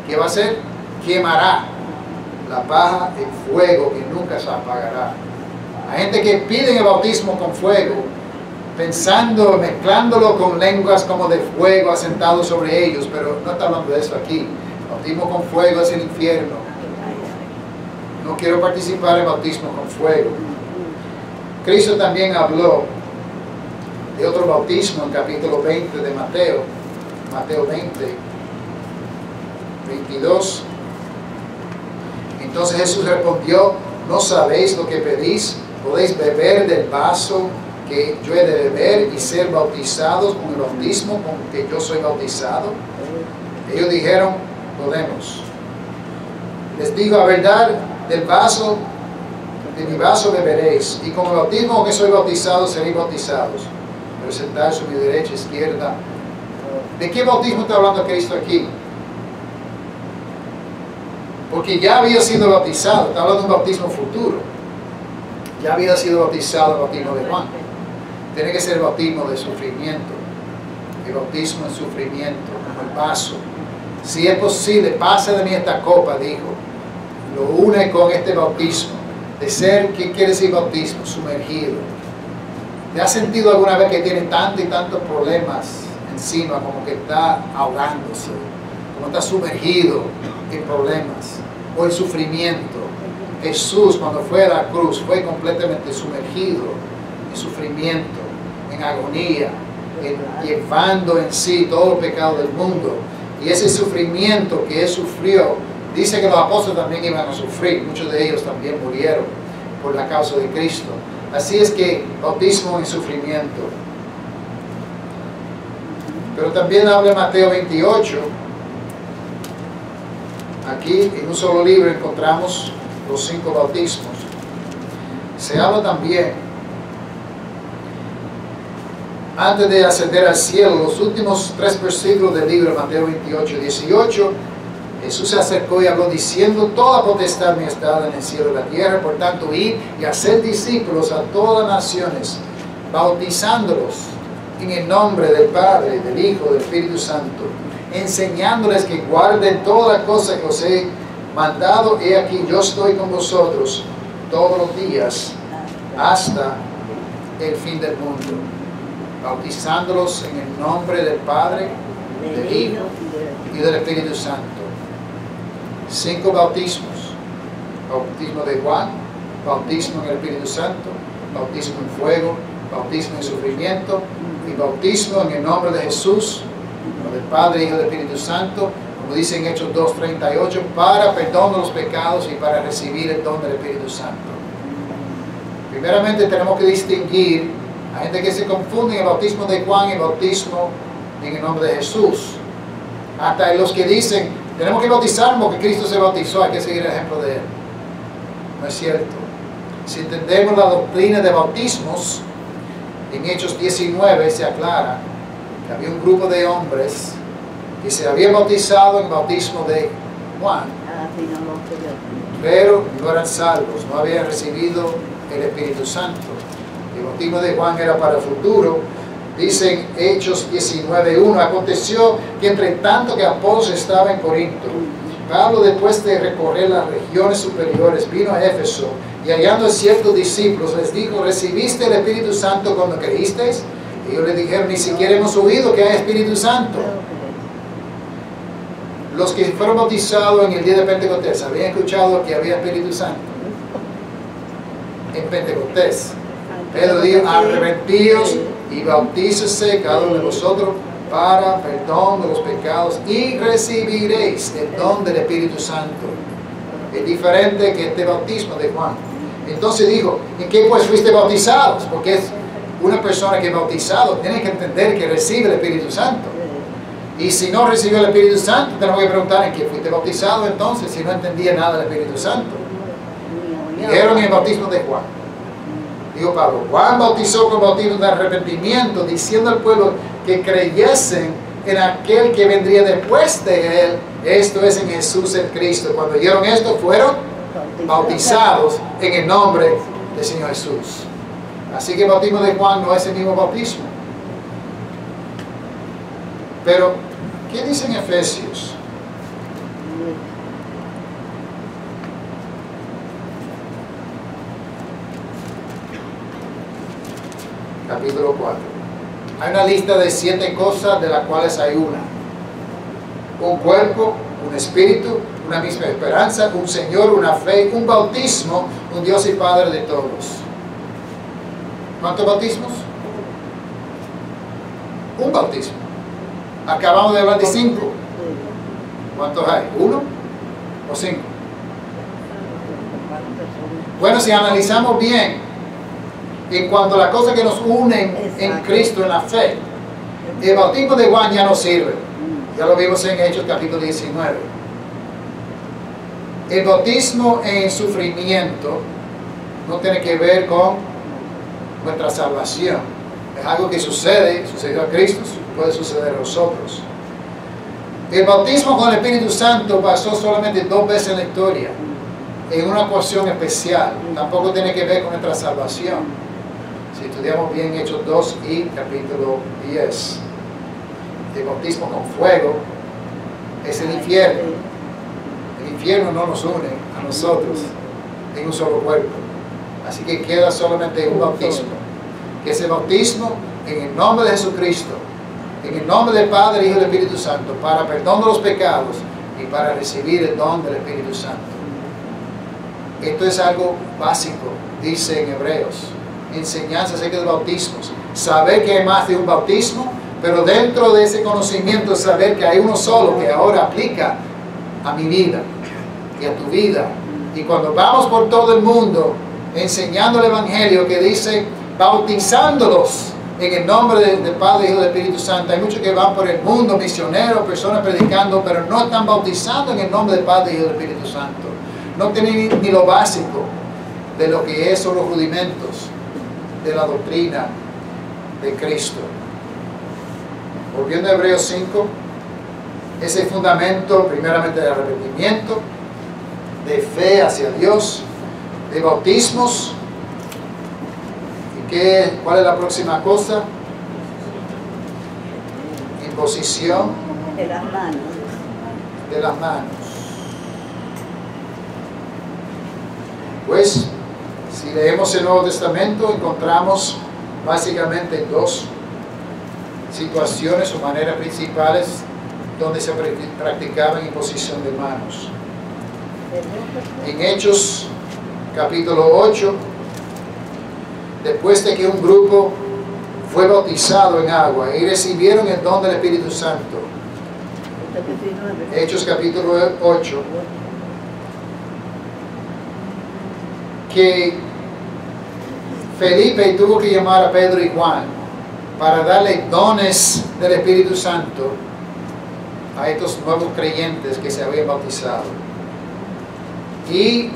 Speaker 1: ¿qué va a hacer? Quemará la paja en fuego que nunca se apagará. Hay gente que pide el bautismo con fuego, pensando, mezclándolo con lenguas como de fuego asentado sobre ellos, pero no está hablando de eso aquí. El bautismo con fuego es el infierno. No quiero participar en el bautismo con fuego. Cristo también habló de otro bautismo en capítulo 20 de Mateo, Mateo 20, 22. Entonces Jesús respondió: ¿no sabéis lo que pedís? ¿Podéis beber del vaso que yo he de beber y ser bautizados con el bautismo con que yo soy bautizado? Ellos dijeron: podemos. Les digo la verdad, del vaso de mi vaso beberéis, y con el bautismo con que soy bautizado seréis bautizados. Pero sentarse a mi derecha, izquierda. ¿De qué bautismo está hablando Cristo aquí? Porque ya había sido bautizado, está hablando de un bautismo futuro. Ya había sido bautizado el bautismo de Juan. Tiene que ser el bautismo de sufrimiento. El bautismo en sufrimiento, como el vaso. Si es posible, pase de mí esta copa, dijo. Lo une con este bautismo. De ser, ¿qué quiere decir bautismo? Sumergido. ¿Te has sentido alguna vez que tiene tantos y tantos problemas encima, como que está ahogándose, como está sumergido en problemas o en sufrimiento? Jesús, cuando fue a la cruz, fue completamente sumergido en sufrimiento, en agonía, llevando en sí todo el pecado del mundo. Y ese sufrimiento que él sufrió, dice que los apóstoles también iban a sufrir. Muchos de ellos también murieron por la causa de Cristo. Así es que bautismo en sufrimiento. Pero también habla Mateo 28. Aquí en un solo libro encontramos los 5 bautismos. Se habla también, antes de ascender al cielo, los últimos 3 versículos del libro de Mateo 28, 18, Jesús se acercó y habló diciendo: toda potestad me es dada en el cielo y en la tierra, por tanto id y hacer discípulos a todas las naciones, bautizándolos en el nombre del Padre, del Hijo, del Espíritu Santo, enseñándoles que guarden todas las cosas que os he mandado. He aquí, yo estoy con vosotros todos los días hasta el fin del mundo, bautizándolos en el nombre del Padre, del Hijo y del Espíritu Santo. 5 bautismos: bautismo de Juan, bautismo en el Espíritu Santo, bautismo en fuego, bautismo en sufrimiento y bautismo en el nombre de Jesús, del Padre, Hijo y del Espíritu Santo, como dice en Hechos 2:38, para perdón de los pecados y para recibir el don del Espíritu Santo. Primeramente tenemos que distinguir. Hay gente que se confunde en el bautismo de Juan y el bautismo en el nombre de Jesús. Hasta los que dicen: tenemos que bautizarnos porque Cristo se bautizó, hay que seguir el ejemplo de él. No es cierto. Si entendemos la doctrina de bautismos, en Hechos 19 se aclara que había un grupo de hombres que se habían bautizado en el bautismo de Juan, pero no eran salvos, no habían recibido el Espíritu Santo. El bautismo de Juan era para el futuro. Dicen Hechos 19:1, aconteció que entre tanto que Apolos estaba en Corinto, Pablo, después de recorrer las regiones superiores, vino a Éfeso y hallando a ciertos discípulos les dijo, ¿recibiste el Espíritu Santo cuando creísteis? Y ellos le dijeron, ni siquiera hemos oído que hay Espíritu Santo. Los que fueron bautizados en el día de Pentecostés, ¿habían escuchado que había Espíritu Santo? En Pentecostés. Pedro dijo, arrepentíos y bautícese cada uno de vosotros para perdón de los pecados y recibiréis el don del Espíritu Santo. Es diferente que este bautismo de Juan. Entonces dijo, ¿en qué pues fuiste bautizados? Porque es una persona que es bautizado, tiene que entender que recibe el Espíritu Santo. Y si no recibió el Espíritu Santo, tenemos que preguntar en qué fuiste bautizado entonces, si no entendía nada del Espíritu Santo. Dijeron en el bautismo de Juan. Dijo Pablo, Juan bautizó con bautismo de arrepentimiento, diciendo al pueblo que creyesen en aquel que vendría después de él, esto es en Jesús el Cristo. Cuando oyeron esto, fueron bautizados en el nombre del Señor Jesús. Así que el bautismo de Juan no es el mismo bautismo. Pero, ¿qué dice en Efesios? Capítulo 4. Hay una lista de 7 cosas de las cuales hay una. Un cuerpo, un espíritu, una misma esperanza, un Señor, una fe, un bautismo, un Dios y Padre de todos. ¿Cuántos bautismos? Un bautismo. Acabamos de hablar de 5. ¿Cuántos hay? ¿1 o 5? Bueno, si analizamos bien, en cuanto a las cosas que nos unen en Cristo, en la fe, el bautismo de Juan ya no sirve. Ya lo vimos en Hechos capítulo 19. El bautismo en sufrimiento no tiene que ver con nuestra salvación. Es algo que sucedió a Cristo, puede suceder a nosotros. El bautismo con el Espíritu Santo pasó solamente 2 veces en la historia, en una ocasión especial. Tampoco tiene que ver con nuestra salvación. Si estudiamos bien Hechos 2 y capítulo 10, el bautismo con fuego es el infierno. El infierno no nos une a nosotros en un solo cuerpo. Así que queda solamente un bautismo, que es el bautismo en el nombre de Jesucristo, en el nombre del Padre, Hijo y del Espíritu Santo, para perdón de los pecados y para recibir el don del Espíritu Santo. Esto es algo básico, dice en Hebreos. Enseñanza acerca de bautismos. Saber que hay más de un bautismo, pero dentro de ese conocimiento saber que hay uno solo que ahora aplica a mi vida y a tu vida. Y cuando vamos por todo el mundo enseñando el Evangelio que dice bautizándolos en el nombre del Padre, Hijo y del Espíritu Santo. Hay muchos que van por el mundo, misioneros, personas predicando, pero no están bautizando en el nombre del Padre, Hijo y del Espíritu Santo. No tienen ni lo básico de lo que son los rudimentos de la doctrina de Cristo. Volviendo a Hebreos 5, ese fundamento primeramente de arrepentimiento, de fe hacia Dios, de bautismos. ¿Y cuál es la próxima cosa? Imposición
Speaker 4: de las manos.
Speaker 1: De las manos. Pues, si leemos el Nuevo Testamento, encontramos básicamente 2 situaciones o maneras principales donde se practicaba imposición de manos. En Hechos capítulo 8, después de que un grupo fue bautizado en agua y recibieron el don del Espíritu Santo. Hechos capítulo 8, que Felipe tuvo que llamar a Pedro y Juan para darle dones del Espíritu Santo a estos nuevos creyentes que se habían bautizado. Y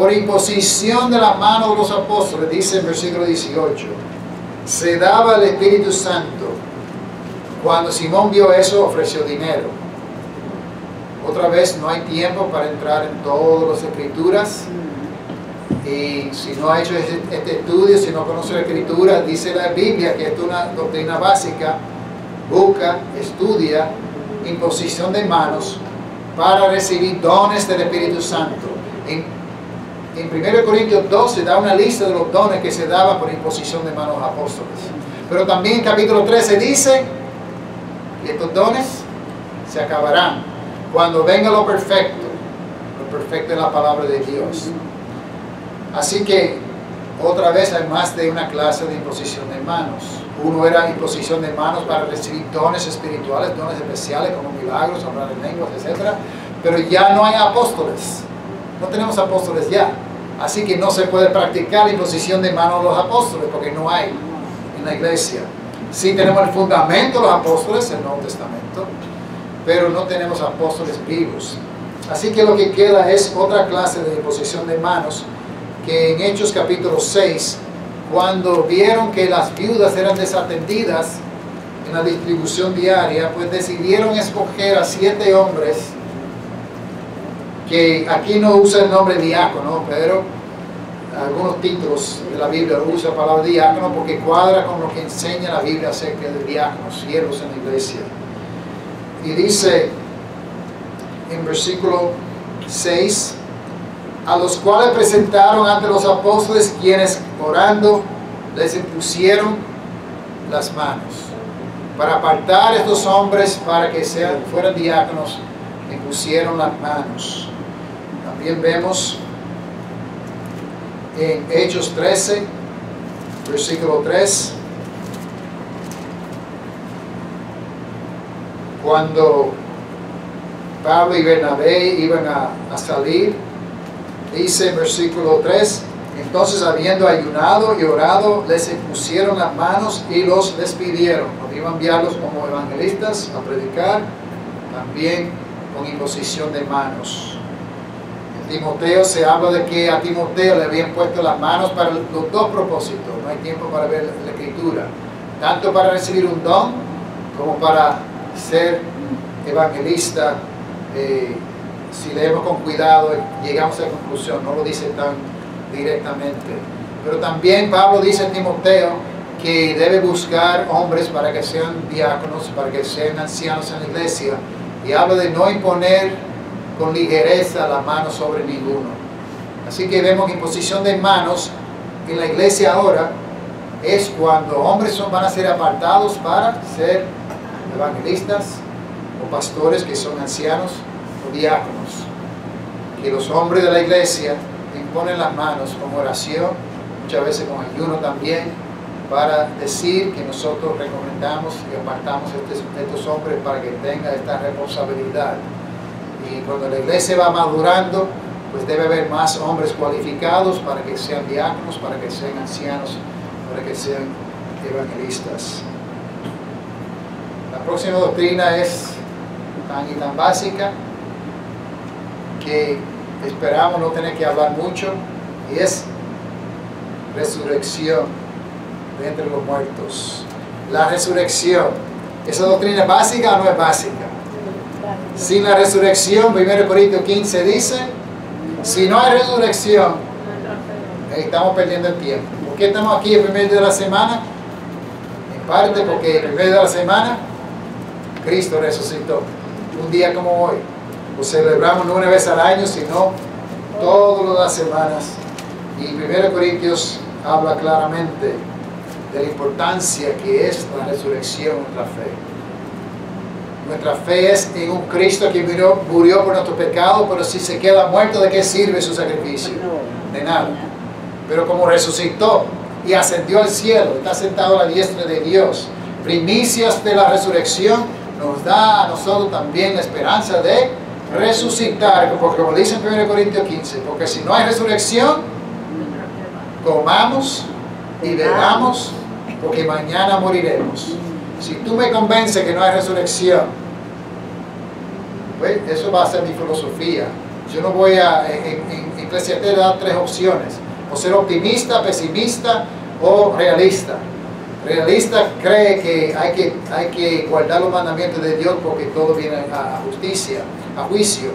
Speaker 1: por imposición de la mano de los apóstoles, dice en versículo 18, se daba el Espíritu Santo. Cuando Simón vio eso, ofreció dinero. Otra vez, no hay tiempo para entrar en todas las escrituras. Y si no ha hecho este estudio, si no conoce la escritura, dice la Biblia que es una doctrina básica. Busca, estudia, imposición de manos para recibir dones del Espíritu Santo. En 1 Corintios 12 da una lista de los dones que se daban por imposición de manos a los apóstoles. Pero también en capítulo 13 dice que estos dones se acabarán cuando venga lo perfecto es la palabra de Dios. Así que otra vez hay más de una clase de imposición de manos. Uno era imposición de manos para recibir dones espirituales, dones especiales como milagros, hablar en lenguas, etc. Pero ya no hay apóstoles. No tenemos apóstoles ya. Así que no se puede practicar la imposición de manos a los apóstoles porque no hay en la iglesia. Sí tenemos el fundamento de los apóstoles, el Nuevo Testamento, pero no tenemos apóstoles vivos. Así que lo que queda es otra clase de imposición de manos, que en Hechos capítulo 6, cuando vieron que las viudas eran desatendidas en la distribución diaria, pues decidieron escoger a 7 hombres, que aquí no usa el nombre diácono, pero algunos títulos de la Biblia usa la palabra diácono porque cuadra con lo que enseña la Biblia acerca de diáconos, siervos en la iglesia. Y dice en versículo 6, a los cuales presentaron ante los apóstoles, quienes orando les impusieron las manos. Para apartar a estos hombres para que fueran diáconos, impusieron las manos. También vemos en Hechos 13, versículo 3, cuando Pablo y Bernabé iban a salir, dice en versículo 3, entonces habiendo ayunado y orado, les impusieron las manos y los despidieron. Nos iban a enviarlos como evangelistas a predicar, también con imposición de manos. En Timoteo se habla de que a Timoteo le habían puesto las manos para los dos propósitos. No hay tiempo para ver la escritura, tanto para recibir un don como para ser evangelista. Si leemos con cuidado llegamos a la conclusión, no lo dice tan directamente, pero también Pablo dice a Timoteo que debe buscar hombres para que sean diáconos, para que sean ancianos en la iglesia, y habla de no imponer con ligereza la mano sobre ninguno. Así que vemos imposición de manos en la iglesia ahora es cuando hombres van a ser apartados para ser evangelistas o pastores que son ancianos o diáconos, que los hombres de la iglesia imponen las manos con oración, muchas veces con ayuno también, para decir que nosotros recomendamos y apartamos a estos hombres para que tengan esta responsabilidad. Y cuando la iglesia va madurando, pues debe haber más hombres cualificados para que sean diáconos, para que sean ancianos, para que sean evangelistas. La próxima doctrina es tan y tan básica que esperamos no tener que hablar mucho, y es resurrección de entre los muertos. La resurrección, ¿esa doctrina es básica o no es básica? Sin la resurrección, 1 Corintios 15 dice, si no hay resurrección, estamos perdiendo el tiempo. ¿Por qué estamos aquí el primer día de la semana? En parte porque el primer día de la semana Cristo resucitó, un día como hoy. Lo celebramos no una vez al año, sino todas las semanas. Y 1 Corintios habla claramente de la importancia que es la resurrección de nuestra fe. Nuestra fe es en un Cristo que murió por nuestro pecado, pero si se queda muerto, ¿de qué sirve su sacrificio? De nada. Pero como resucitó y ascendió al cielo, está sentado a la diestra de Dios, primicias de la resurrección, nos da a nosotros también la esperanza de resucitar, porque como dice en 1 Corintios 15, porque si no hay resurrección, comamos y bebamos, porque mañana moriremos. Si tú me convences que no hay resurrección, pues eso va a ser mi filosofía. Yo no voy a, en Eclesiastés dar 3 opciones, o ser optimista, pesimista o realista. Realista cree que hay que guardar los mandamientos de Dios porque todo viene a justicia, a juicio.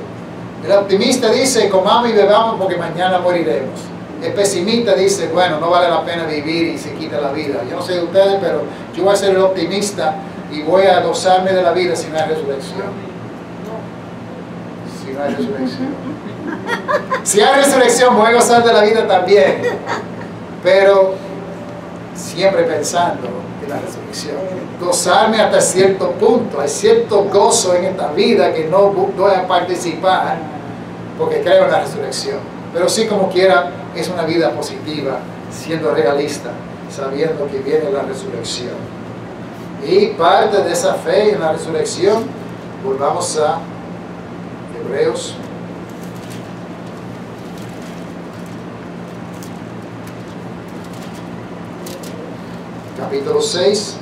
Speaker 1: El optimista dice, comamos y bebamos porque mañana moriremos. El pesimista dice, bueno, no vale la pena vivir y se quita la vida. Yo no sé de ustedes, pero yo voy a ser el optimista y voy a gozarme de la vida si no hay resurrección. Si no hay resurrección. Si hay resurrección, voy a gozar de la vida también. Pero siempre pensando en la resurrección. Gozarme hasta cierto punto. Hay cierto gozo en esta vida que no voy a participar porque creo en la resurrección. Pero sí, como quiera, es una vida positiva, siendo realista, sabiendo que viene la resurrección. Y parte de esa fe en la resurrección, volvamos a Hebreos. Capítulo 6.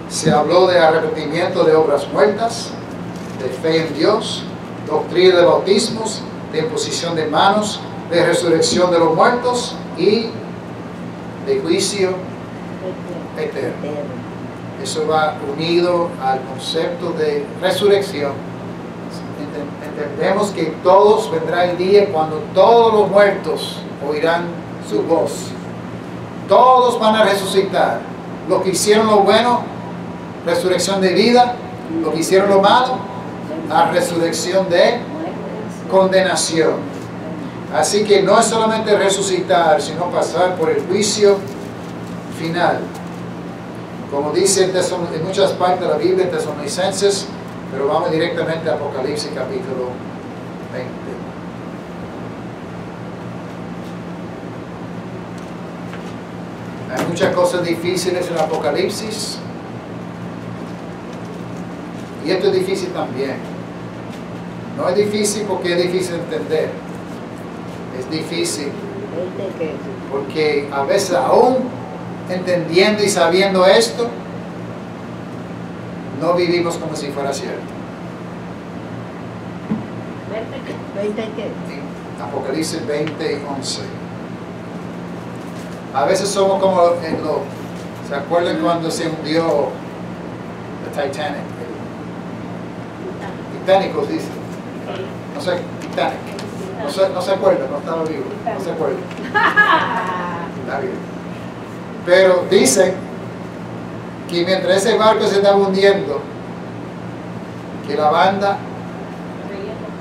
Speaker 1: Se habló de arrepentimiento de obras muertas, de fe en Dios, doctrina de bautismos, de imposición de manos, de resurrección de los muertos y de juicio eterno. Eso va unido al concepto de resurrección. Entendemos que todos vendrá el día cuando todos los muertos oirán su voz. Todos van a resucitar. Los que hicieron lo bueno, resurrección de vida. Los que hicieron lo malo, la resurrección de condenación. Así que no es solamente resucitar, sino pasar por el juicio final. Como dice en muchas partes de la Biblia, en Tesalonicenses, pero vamos directamente a Apocalipsis capítulo 20. Hay muchas cosas difíciles en el Apocalipsis. Y esto es difícil también. No es difícil porque es difícil de entender. Es difícil porque a veces aún entendiendo y sabiendo esto, no vivimos como si fuera cierto. Apocalipsis 20, 11. A veces somos como ¿se acuerdan cuando se hundió el Titanic? Titanicos dice. No sé, Titanic. No se acuerda, no estaba vivo. No se acuerda. Está bien. Pero dicen que mientras ese barco se estaba hundiendo, que la banda,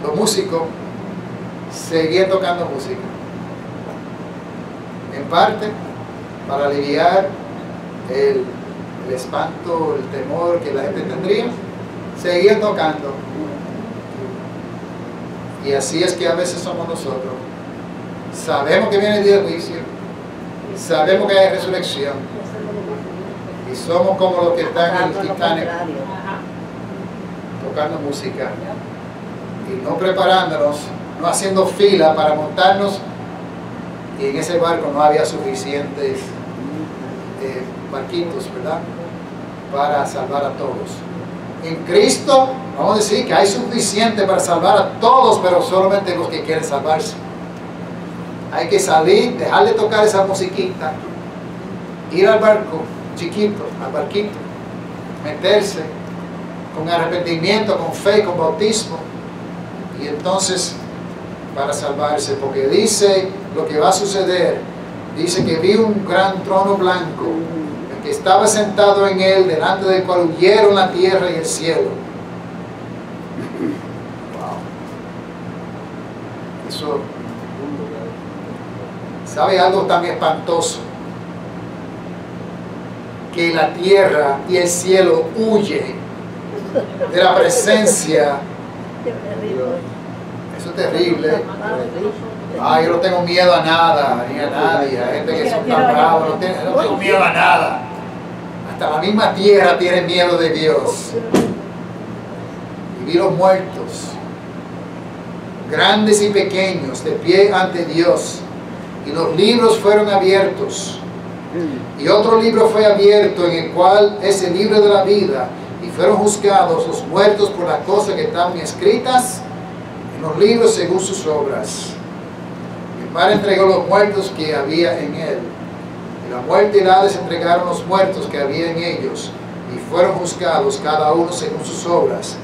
Speaker 1: los músicos, seguían tocando música. En parte, para aliviar el espanto, el temor que la gente tendría, seguían tocando. Y así es que a veces somos nosotros. Sabemos que viene el día del juicio, sabemos que hay resurrección, y somos como los que están en el Titanic tocando música y no preparándonos, no haciendo fila para montarnos, y en ese barco no había suficientes barquitos, ¿verdad?, para salvar a todos. En Cristo vamos a decir que hay suficiente para salvar a todos, pero solamente los que quieren salvarse. Hay que salir, dejar de tocar esa musiquita, ir al barco chiquito, al barquito, meterse con arrepentimiento, con fe, con bautismo, y entonces para salvarse, porque dice lo que va a suceder. Dice que vi un gran trono blanco, el que estaba sentado en él, delante del cual huyeron la tierra y el cielo. Wow. Eso, ¿sabe algo tan espantoso? Que la tierra y el cielo huyen de la presencia. Eso es terrible. Ay, yo no tengo miedo a nada, ni a nadie. Hay gente que son tan bravos, no tengo miedo a nada. Hasta la misma tierra tiene miedo de Dios. Y vi los muertos, grandes y pequeños, de pie ante Dios. Y los libros fueron abiertos. Y otro libro fue abierto, en el cual es el libro de la vida. Y fueron juzgados los muertos por las cosas que están escritas en los libros según sus obras. El Padre entregó los muertos que había en él, y la muerte y el Hades entregaron los muertos que había en ellos, y fueron juzgados cada uno según sus obras.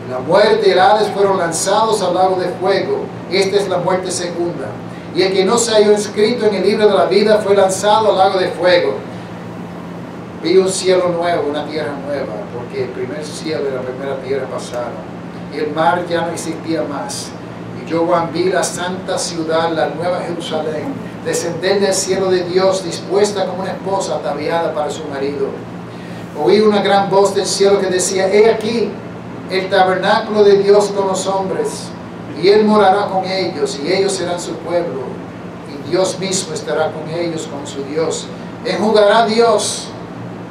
Speaker 1: Y la muerte y el Hades fueron lanzados al lago de fuego. Esta es la muerte segunda. Y el que no se halló inscrito en el libro de la vida fue lanzado al lago de fuego. Vi un cielo nuevo, una tierra nueva, porque el primer cielo y la primera tierra pasaron, y el mar ya no existía más. Y yo, Juan, vi la santa ciudad, la nueva Jerusalén, descender del cielo de Dios, dispuesta como una esposa ataviada para su marido. Oí una gran voz del cielo que decía: he aquí el tabernáculo de Dios con los hombres, y Él morará con ellos, y ellos serán su pueblo, y Dios mismo estará con ellos como su Dios. Enjugará Dios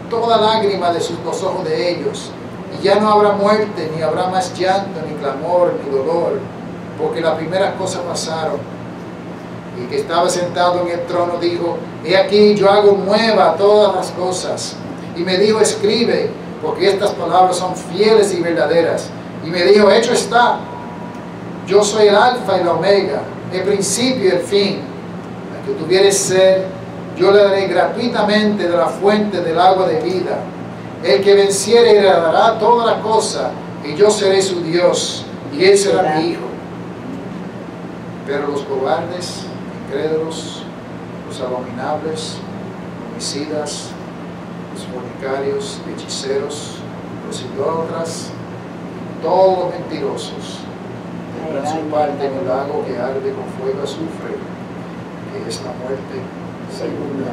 Speaker 1: toda lágrima de los ojos de ellos, y ya no habrá muerte, ni habrá más llanto, ni clamor, ni dolor, porque las primeras cosas pasaron. Y el que estaba sentado en el trono dijo: he aquí yo hago nueva todas las cosas. Y me dijo: escribe, porque estas palabras son fieles y verdaderas. Y me dijo: hecho está. Yo soy el alfa y la omega, el principio y el fin. Al que tuviere sed, yo le daré gratuitamente de la fuente del agua de vida. El que venciere heredará toda la cosa, y yo seré su Dios, y él será mi hijo. Pero los cobardes, incrédulos, los abominables, homicidas, los fornicarios, hechiceros, los idólatras, y todos los mentirosos, tendrán su parte en el lago que arde con fuego y azufre, que es la muerte segunda.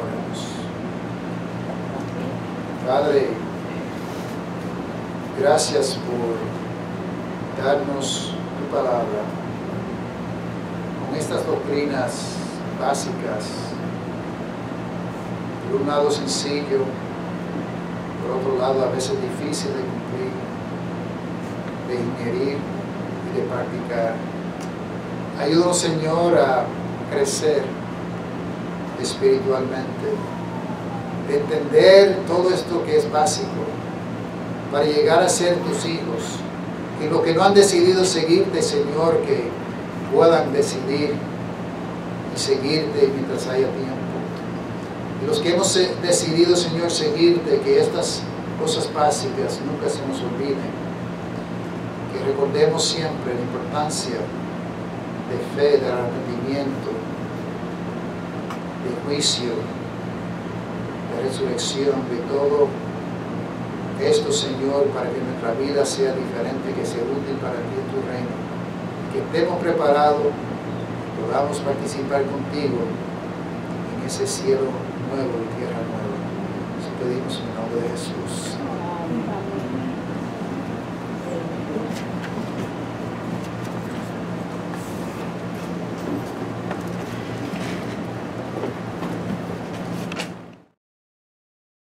Speaker 1: Oremos. Padre, gracias por darnos tu palabra con estas doctrinas básicas, por un lado sencillo, por otro lado a veces difícil de cumplir, de ingerir y de practicar. Ayúdanos, Señor, a crecer espiritualmente, de entender todo esto que es básico, para llegar a ser tus hijos. Y los que no han decidido seguirte, Señor, que puedan decidir y seguirte mientras haya tiempo. Y los que hemos decidido, Señor, seguirte, que estas cosas básicas nunca se nos olviden. Que recordemos siempre la importancia de fe, de arrepentimiento, de juicio, de resurrección, de todo esto, Señor, para que nuestra vida sea diferente, que sea útil para ti en tu reino, que estemos preparados, podamos participar contigo en ese cielo nuevo y tierra nueva. Eso pedimos en el nombre de Jesús.